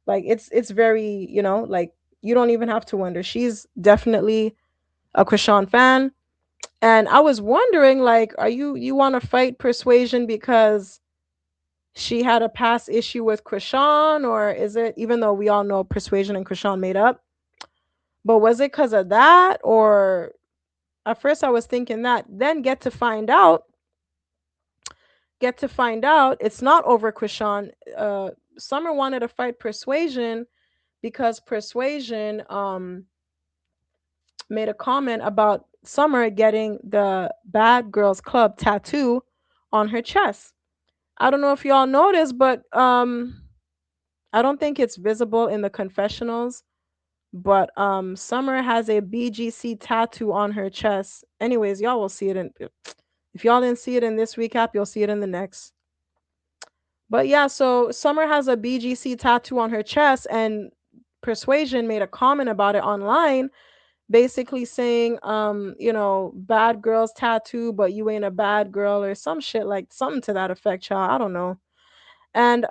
A: Like it's very, like you don't even have to wonder. She's definitely a Krishan fan. And I was wondering, like, are you want to fight Persuasion because she had a past issue with Krishan, or is it, even though we all know Persuasion and Krishan made up, but was it because of that? Or at first I was thinking that, then get to find out it's not over Krishan. Summer wanted to fight Persuasion because Persuasion made a comment about Summer getting the Bad Girls Club tattoo on her chest. I don't know if y'all noticed, but I don't think it's visible in the confessionals, but Summer has a BGC tattoo on her chest. Anyways, y'all will see it in, if y'all didn't see it in this recap, you'll see it in the next. But yeah, so Summer has a BGC tattoo on her chest, and Persuasion made a comment about it online, basically saying, bad girl's tattoo, but you ain't a bad girl, or some shit, like something to that effect, child. I don't know. And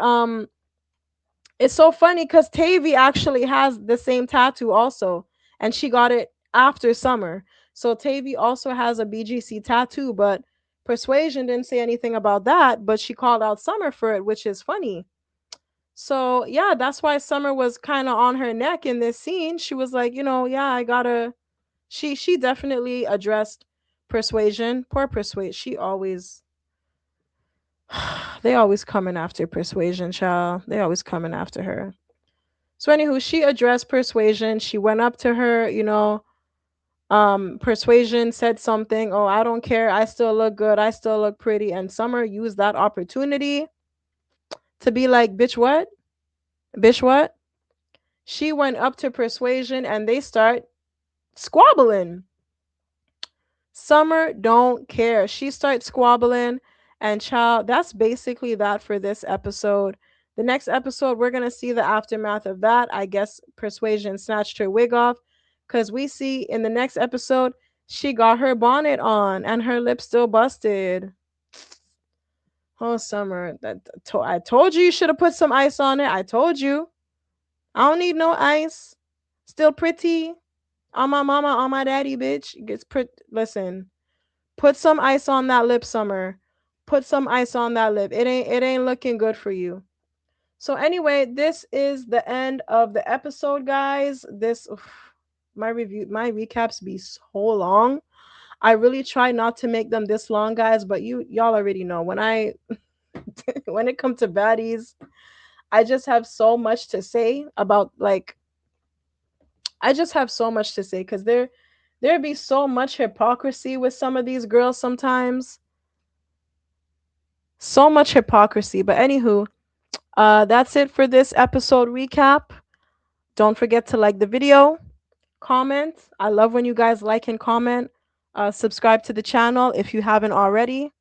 A: it's so funny because Tavy actually has the same tattoo also, and she got it after Summer. So Tavy also has a BGC tattoo, but Persuasion didn't say anything about that, but she called out Summer for it, which is funny. So yeah, that's why Summer was kind of on her neck in this scene. She was like, yeah, I gotta. She definitely addressed Persuasion. Poor Persuasion. She always. They always coming after Persuasion, child. They always coming after her. So anywho, she addressed Persuasion. She went up to her, Persuasion said something, oh, I don't care, I still look good, I still look pretty. And Summer used that opportunity to be like, bitch, what? Bitch, what? She went up to Persuasion and they start squabbling. Summer don't care. She starts squabbling, and child, that's basically that for this episode. The next episode, we're gonna see the aftermath of that. I guess Persuasion snatched her wig off, because we see in the next episode she got her bonnet on and her lips still busted. Oh, Summer, I told you should have put some ice on it. I told you. I don't need no ice. Still pretty. On my mama, on my daddy, bitch. Gets pretty. Listen, put some ice on that lip, Summer. Put some ice on that lip. It ain't looking good for you. So anyway, this is the end of the episode, guys. This oof, my recaps be so long. I really try not to make them this long, guys, but y'all already know when I when it comes to baddies, I just have so much to say about, like, I just have so much to say because there be so much hypocrisy with some of these girls sometimes. So much hypocrisy. But anywho, that's it for this episode recap. Don't forget to like the video, comment. I love when you guys like and comment. Subscribe to the channel if you haven't already.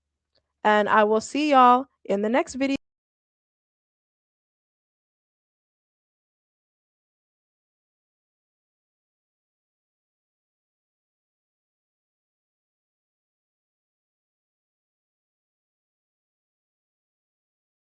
A: And I will see y'all in the next video.